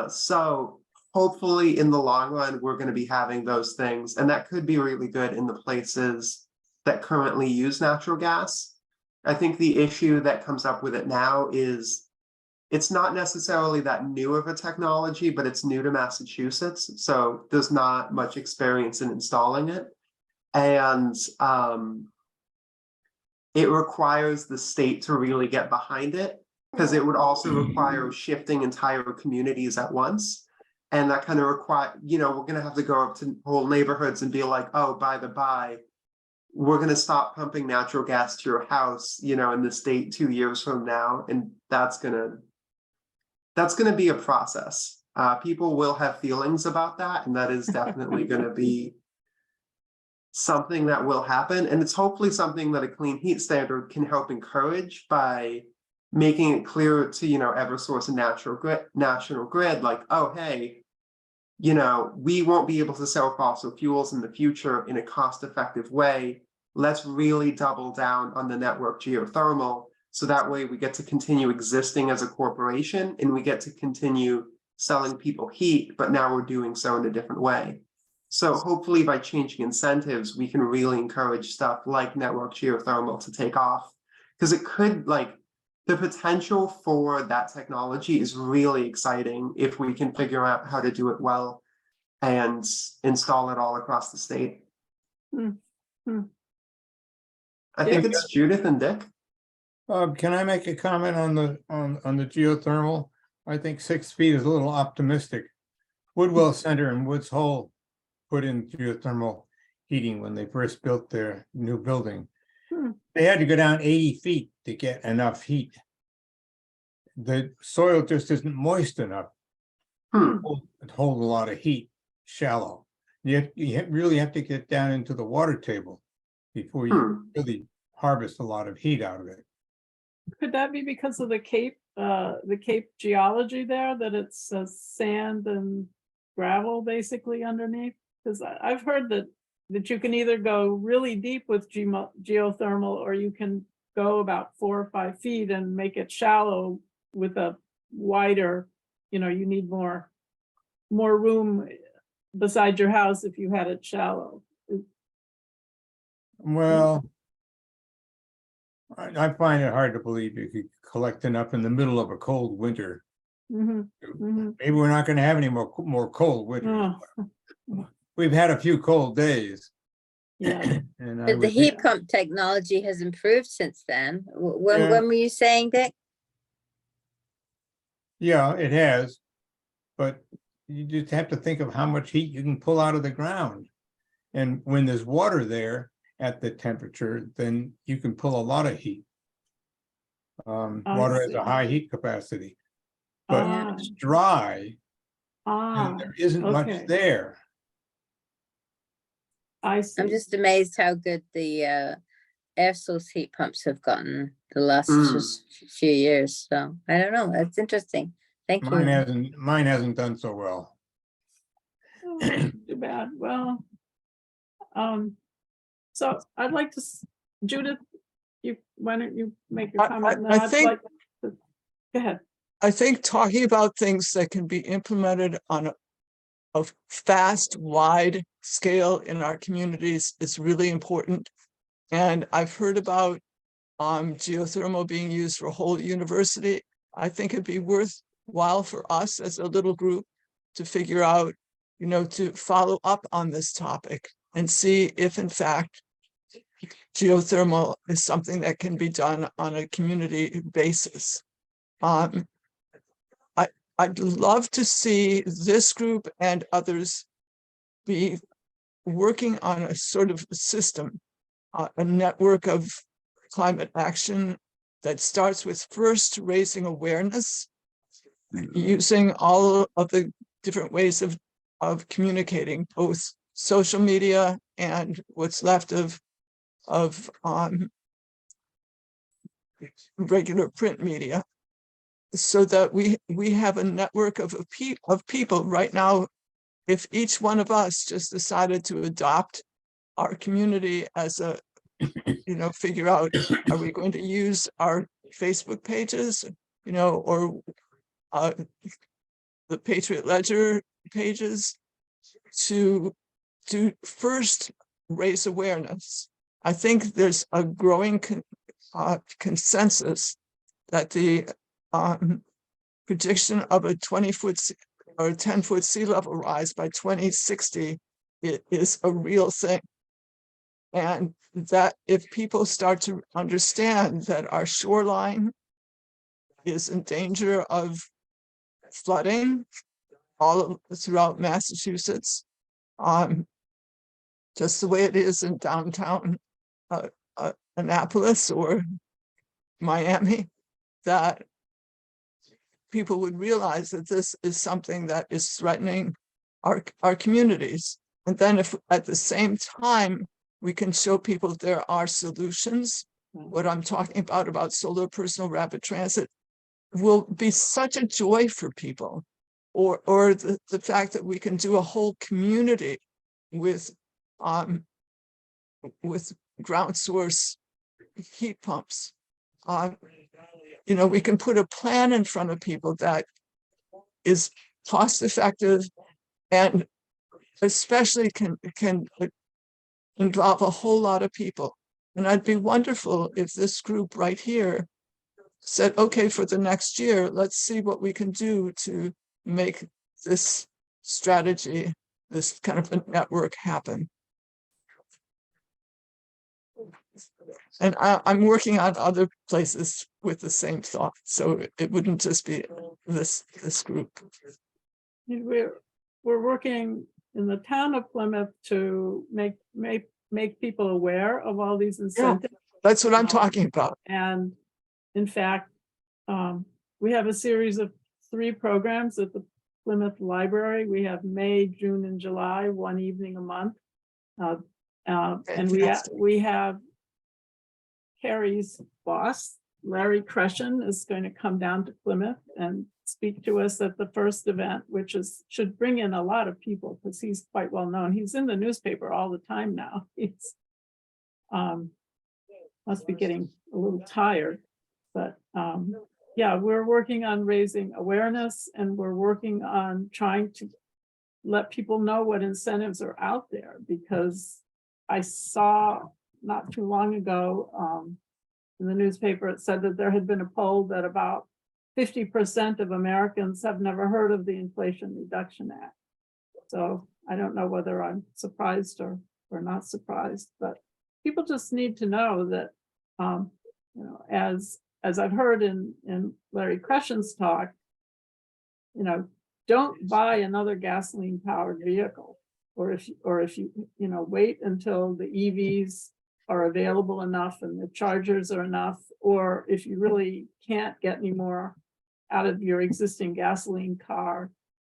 [SPEAKER 2] So hopefully in the long run, we're going to be having those things, and that could be really good in the places that currently use natural gas. I think the issue that comes up with it now is it's not necessarily that new of a technology, but it's new to Massachusetts, so there's not much experience in installing it. And it requires the state to really get behind it, because it would also require shifting entire communities at once. And that kind of require, we're going to have to go up to whole neighborhoods and be like, oh, by the by, we're going to stop pumping natural gas to your house, in the state 2 years from now. And that's going to be a process. People will have feelings about that, and that is definitely going to be something that will happen. And it's hopefully something that a clean heat standard can help encourage by making it clear to, Eversource and National Grid, like, oh, hey, we won't be able to sell fossil fuels in the future in a cost-effective way. Let's really double down on the network geothermal, so that way we get to continue existing as a corporation, and we get to continue selling people heat, but now we're doing so in a different way. So hopefully by changing incentives, we can really encourage stuff like network geothermal to take off, because it could, the potential for that technology is really exciting if we can figure out how to do it well and install it all across the state. I think it's Judith and Dick.
[SPEAKER 7] Can I make a comment on the geothermal? I think 6 feet is a little optimistic. Woodwell Center and Woods Hole put in geothermal heating when they first built their new building. They had to go down 80 feet to get enough heat. The soil just isn't moist enough to hold a lot of heat shallow. You really have to get down into the water table before you really harvest a lot of heat out of it.
[SPEAKER 1] Could that be because of the Cape geology there, that it's sand and gravel basically underneath? Because I've heard that that you can either go really deep with geothermal, or you can go about 4 or 5 feet and make it shallow with a wider, you need more room beside your house if you had it shallow.
[SPEAKER 7] Well, I find it hard to believe you could collect enough in the middle of a cold winter.
[SPEAKER 1] Mhm, mhm.
[SPEAKER 7] Maybe we're not gonna have any more cold winters.
[SPEAKER 1] Oh,
[SPEAKER 7] We've had a few cold days.
[SPEAKER 1] yeah.
[SPEAKER 7] And I
[SPEAKER 6] But the
[SPEAKER 7] would
[SPEAKER 6] heat
[SPEAKER 7] think,
[SPEAKER 6] pump technology has improved since then. When,
[SPEAKER 7] Yeah.
[SPEAKER 6] when were you saying, Dick?
[SPEAKER 7] yeah, it has. But you just have to think of how much heat you can pull out of the ground. And when there's water there at the temperature, then you can pull a lot of heat.
[SPEAKER 1] I
[SPEAKER 7] Water has
[SPEAKER 1] see.
[SPEAKER 7] a high heat capacity. But
[SPEAKER 1] Ah,
[SPEAKER 7] it's dry and there isn't much
[SPEAKER 1] okay.
[SPEAKER 7] there.
[SPEAKER 1] I see.
[SPEAKER 6] I'm just amazed how good the air source heat pumps have gotten the last
[SPEAKER 2] Mm.
[SPEAKER 6] just few years. So I don't know. That's interesting. Thank
[SPEAKER 7] Mine
[SPEAKER 6] you.
[SPEAKER 7] hasn't done so well.
[SPEAKER 1] Oh, too bad. Well, so I'd like to, Judith, why don't you make a comment? And then
[SPEAKER 5] I
[SPEAKER 1] I'd
[SPEAKER 5] think-
[SPEAKER 1] like to- Go ahead.
[SPEAKER 5] I think talking about things that can be implemented on a fast, wide scale in our communities is really important. And I've heard about geothermal being used for a whole university. I think it'd be worthwhile for us as a little group to figure out, to follow up on this topic and see if in fact geothermal is something that can be done on a community basis. I'd love to see this group and others be working on a sort of system, a network of climate action that starts with first raising awareness, using all of the different ways of communicating, both social media and what's left of regular print media, so that we have a network of people. Right now, if each one of us just decided to adopt our community as a, figure out, are we going to use our Facebook pages, or the Patriot Ledger pages to first raise awareness. I think there's a growing consensus that the prediction of a 20-foot or 10-foot sea level rise by 2060 is a real thing. And that if people start to understand that our shoreline is in danger of flooding all throughout Massachusetts, just the way it is in downtown Annapolis or Miami, that people would realize that this is something that is threatening our communities. And then if at the same time, we can show people there are solutions, what I'm talking about solar personal rapid transit will be such a joy for people. Or the fact that we can do a whole community with ground source heat pumps. We can put a plan in front of people that is cost effective and especially can involve a whole lot of people. And I'd be wonderful if this group right here said, okay, for the next year, let's see what we can do to make this strategy, this kind of a network happen. And I'm working on other places with the same thought, so it wouldn't just be this group.
[SPEAKER 1] We're working in the town of Plymouth to make people aware of all these incentives.
[SPEAKER 5] That's what I'm talking about.
[SPEAKER 1] And in fact, we have a series of 3 programs at the Plymouth Library. We have May, June, and July, one evening a month. And we have Carrie's boss, Larry Crescent is going to come down to Plymouth and speak to us at the first event, which should bring in a lot of people because he's quite well known. He's in the newspaper all the time now. He's must be getting a little tired, but yeah, we're working on raising awareness, and we're working on trying to let people know what incentives are out there, because I saw not too long ago in the newspaper, it said that there had been a poll that about 50% of Americans have never heard of the Inflation Reduction Act. So I don't know whether I'm surprised or not surprised, but people just need to know that, you know, as I've heard in Larry Crescent's talk, you know, don't buy another gasoline powered vehicle, or if you wait until the EVs are available enough and the chargers are enough, or if you really can't get any more out of your existing gasoline car,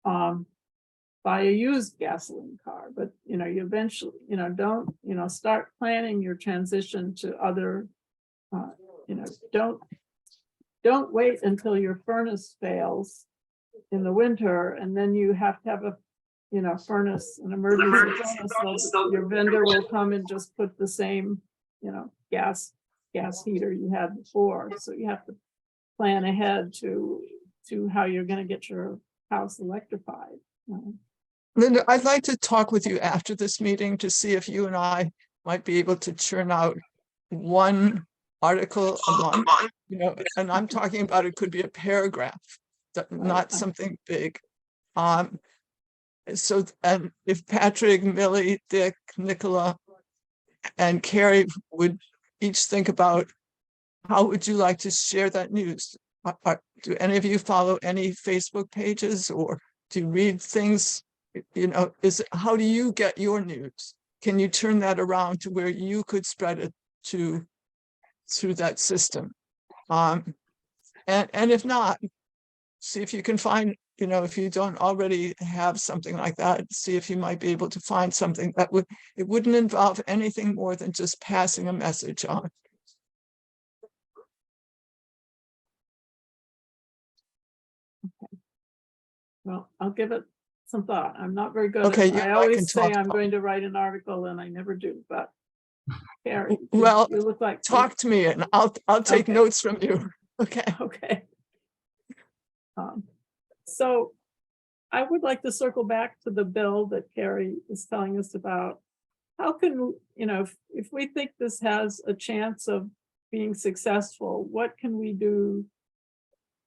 [SPEAKER 1] buy a used gasoline car. But you eventually, don't start planning your transition to other, don't wait until your furnace fails in the winter and then you have to have a furnace, an emergency furnace, so your vendor will come and just put the same gas heater you had before. So you have to plan ahead to how you're going to get your house electrified.
[SPEAKER 5] Linda, I'd like to talk with you after this meeting to see if you and I might be able to churn out one article a month, and I'm talking about, it could be a paragraph, not something big. So, and if Patrick, Millie, Dick, Nicola, and Carrie would each think about, how would you like to share that news? Do any of you follow any Facebook pages, or do you read things? How do you get your news? Can you turn that around to where you could spread it through that system? And if not, see if you can find, if you don't already have something like that, see if you might be able to find something that it wouldn't involve anything more than just passing a message on.
[SPEAKER 1] Okay. Well, I'll give it some thought. I'm not very good.
[SPEAKER 5] Okay,
[SPEAKER 1] I always say I'm going to write an article and I never do, but Carrie,
[SPEAKER 5] well,
[SPEAKER 1] you look like
[SPEAKER 5] talk to me and I'll take notes from you. Okay.
[SPEAKER 1] Okay. So I would like to circle back to the bill that Carrie is telling us about. How can, if we think this has a chance of being successful, what can we do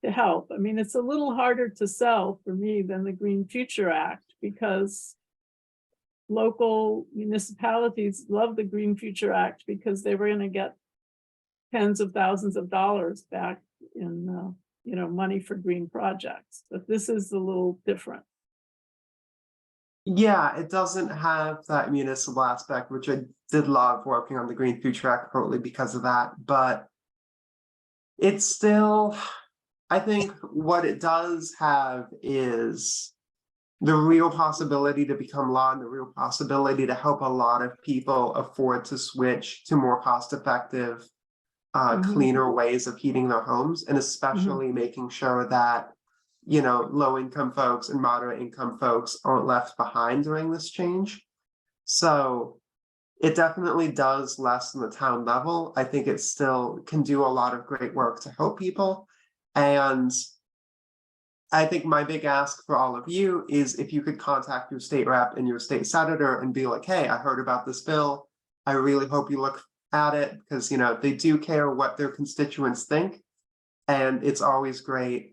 [SPEAKER 1] to help? I mean, it's a little harder to sell for me than the Green Future Act, because local municipalities love the Green Future Act because they were going to get tens of thousands of dollars back in money for green projects. But this is a little different.
[SPEAKER 2] Yeah, it doesn't have that municipal aspect, which I did love working on the Green Future Act partly because of that. But it's still, I think what it does have is the real possibility to become law, and the real possibility to help a lot of people afford to switch to more cost-effective, cleaner ways of heating their homes, and especially making sure that low-income folks and moderate-income folks aren't left behind during this change. So it definitely does lessen the town level. I think it still can do a lot of great work to help people. And I think my big ask for all of you is if you could contact your state rep and your state senator and be like, hey, I heard about this bill. I really hope you look at it, because they do care what their constituents think. And it's always great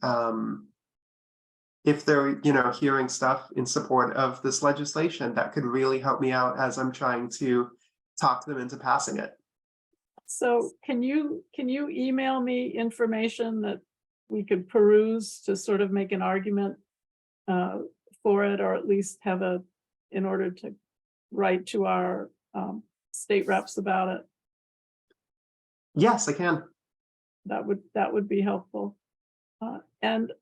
[SPEAKER 2] if they're hearing stuff in support of this legislation that could really help me out as I'm trying to talk them into passing it.
[SPEAKER 1] So can you email me information that we could peruse to sort of make an argument for it, or at least have in order to write to our state reps about it?
[SPEAKER 2] Yes, I can.
[SPEAKER 1] That would be helpful. And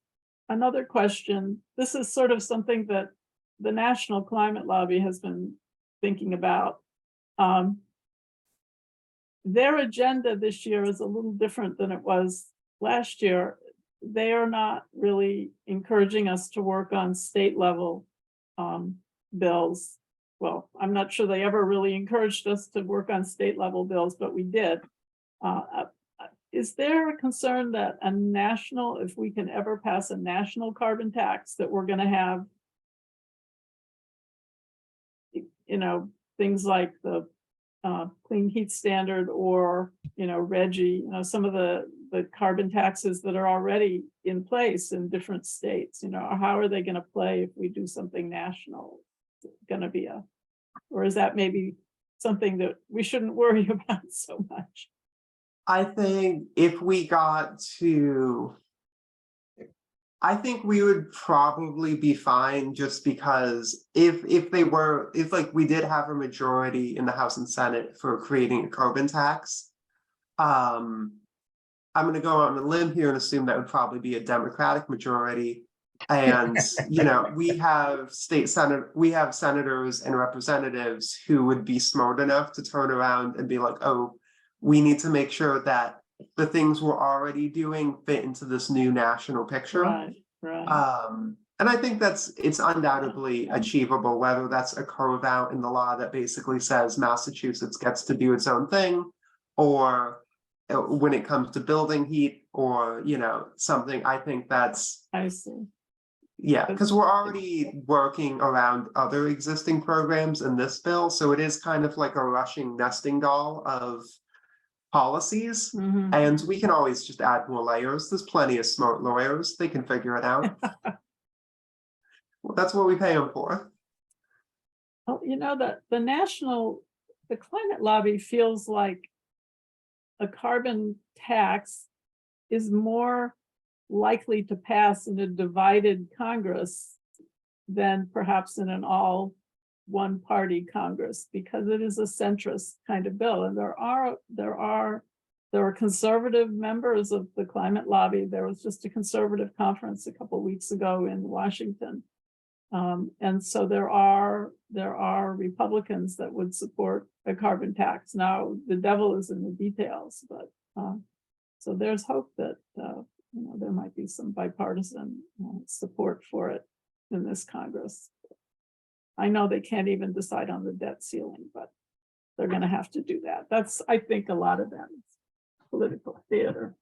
[SPEAKER 1] another question, this is sort of something that the National Climate Lobby has been thinking about. their agenda this year is a little different than it was last year. They are not really encouraging us to work on state level bills. Well, I'm not sure they ever really encouraged us to work on state level bills, but we did. Is there a concern that a national, if we can ever pass a national carbon tax, that we're going to have, you know, things like the clean heat standard or, you know, RGGI, you know, some of the carbon taxes that are already in place in different states, you know, how are they going to play if we do something national? Is it going to be or is that maybe something that we shouldn't worry about so much?
[SPEAKER 2] I think if we got to, I think we would probably be fine, just because if like we did have a majority in the House and Senate for creating a carbon tax, I'm going to go on a limb here and assume that would probably be a Democratic majority. And, you know, we have senators and representatives who would be smart enough to turn around and be like, oh, we need to make sure that the things we're already doing fit into this new national picture.
[SPEAKER 1] Right, right.
[SPEAKER 2] And I think it's undoubtedly achievable, whether that's a carve out in the law that basically says Massachusetts gets to do its own thing, or when it comes to building heat, or, you know, something. I think that's,
[SPEAKER 1] I see.
[SPEAKER 2] yeah, because we're already working around other existing programs in this bill. So it is kind of like a rushing nesting doll of policies.
[SPEAKER 1] Mhm.
[SPEAKER 2] And we can always just add more layers. There's plenty of smart lawyers. They can figure it out. Well, that's what we pay them for.
[SPEAKER 1] Well, you know, the climate lobby feels like a carbon tax is more likely to pass in a divided Congress than perhaps in an all one party Congress, because it is a centrist kind of bill. And there are conservative members of the climate lobby. There was just a conservative conference a couple of weeks ago in Washington. And so there are Republicans that would support a carbon tax. Now, the devil is in the details, but so there's hope that you know, there might be some bipartisan support for it in this Congress. I know they can't even decide on the debt ceiling, but they're going to have to do that. That's, I think, a lot of that is political theater.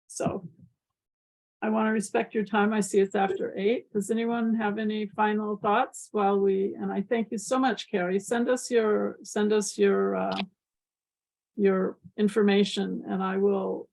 [SPEAKER 1] So I want to respect your time. I see it's after 8. Does anyone have any final thoughts while and I thank you so much, Carrie. Send us your information, and I will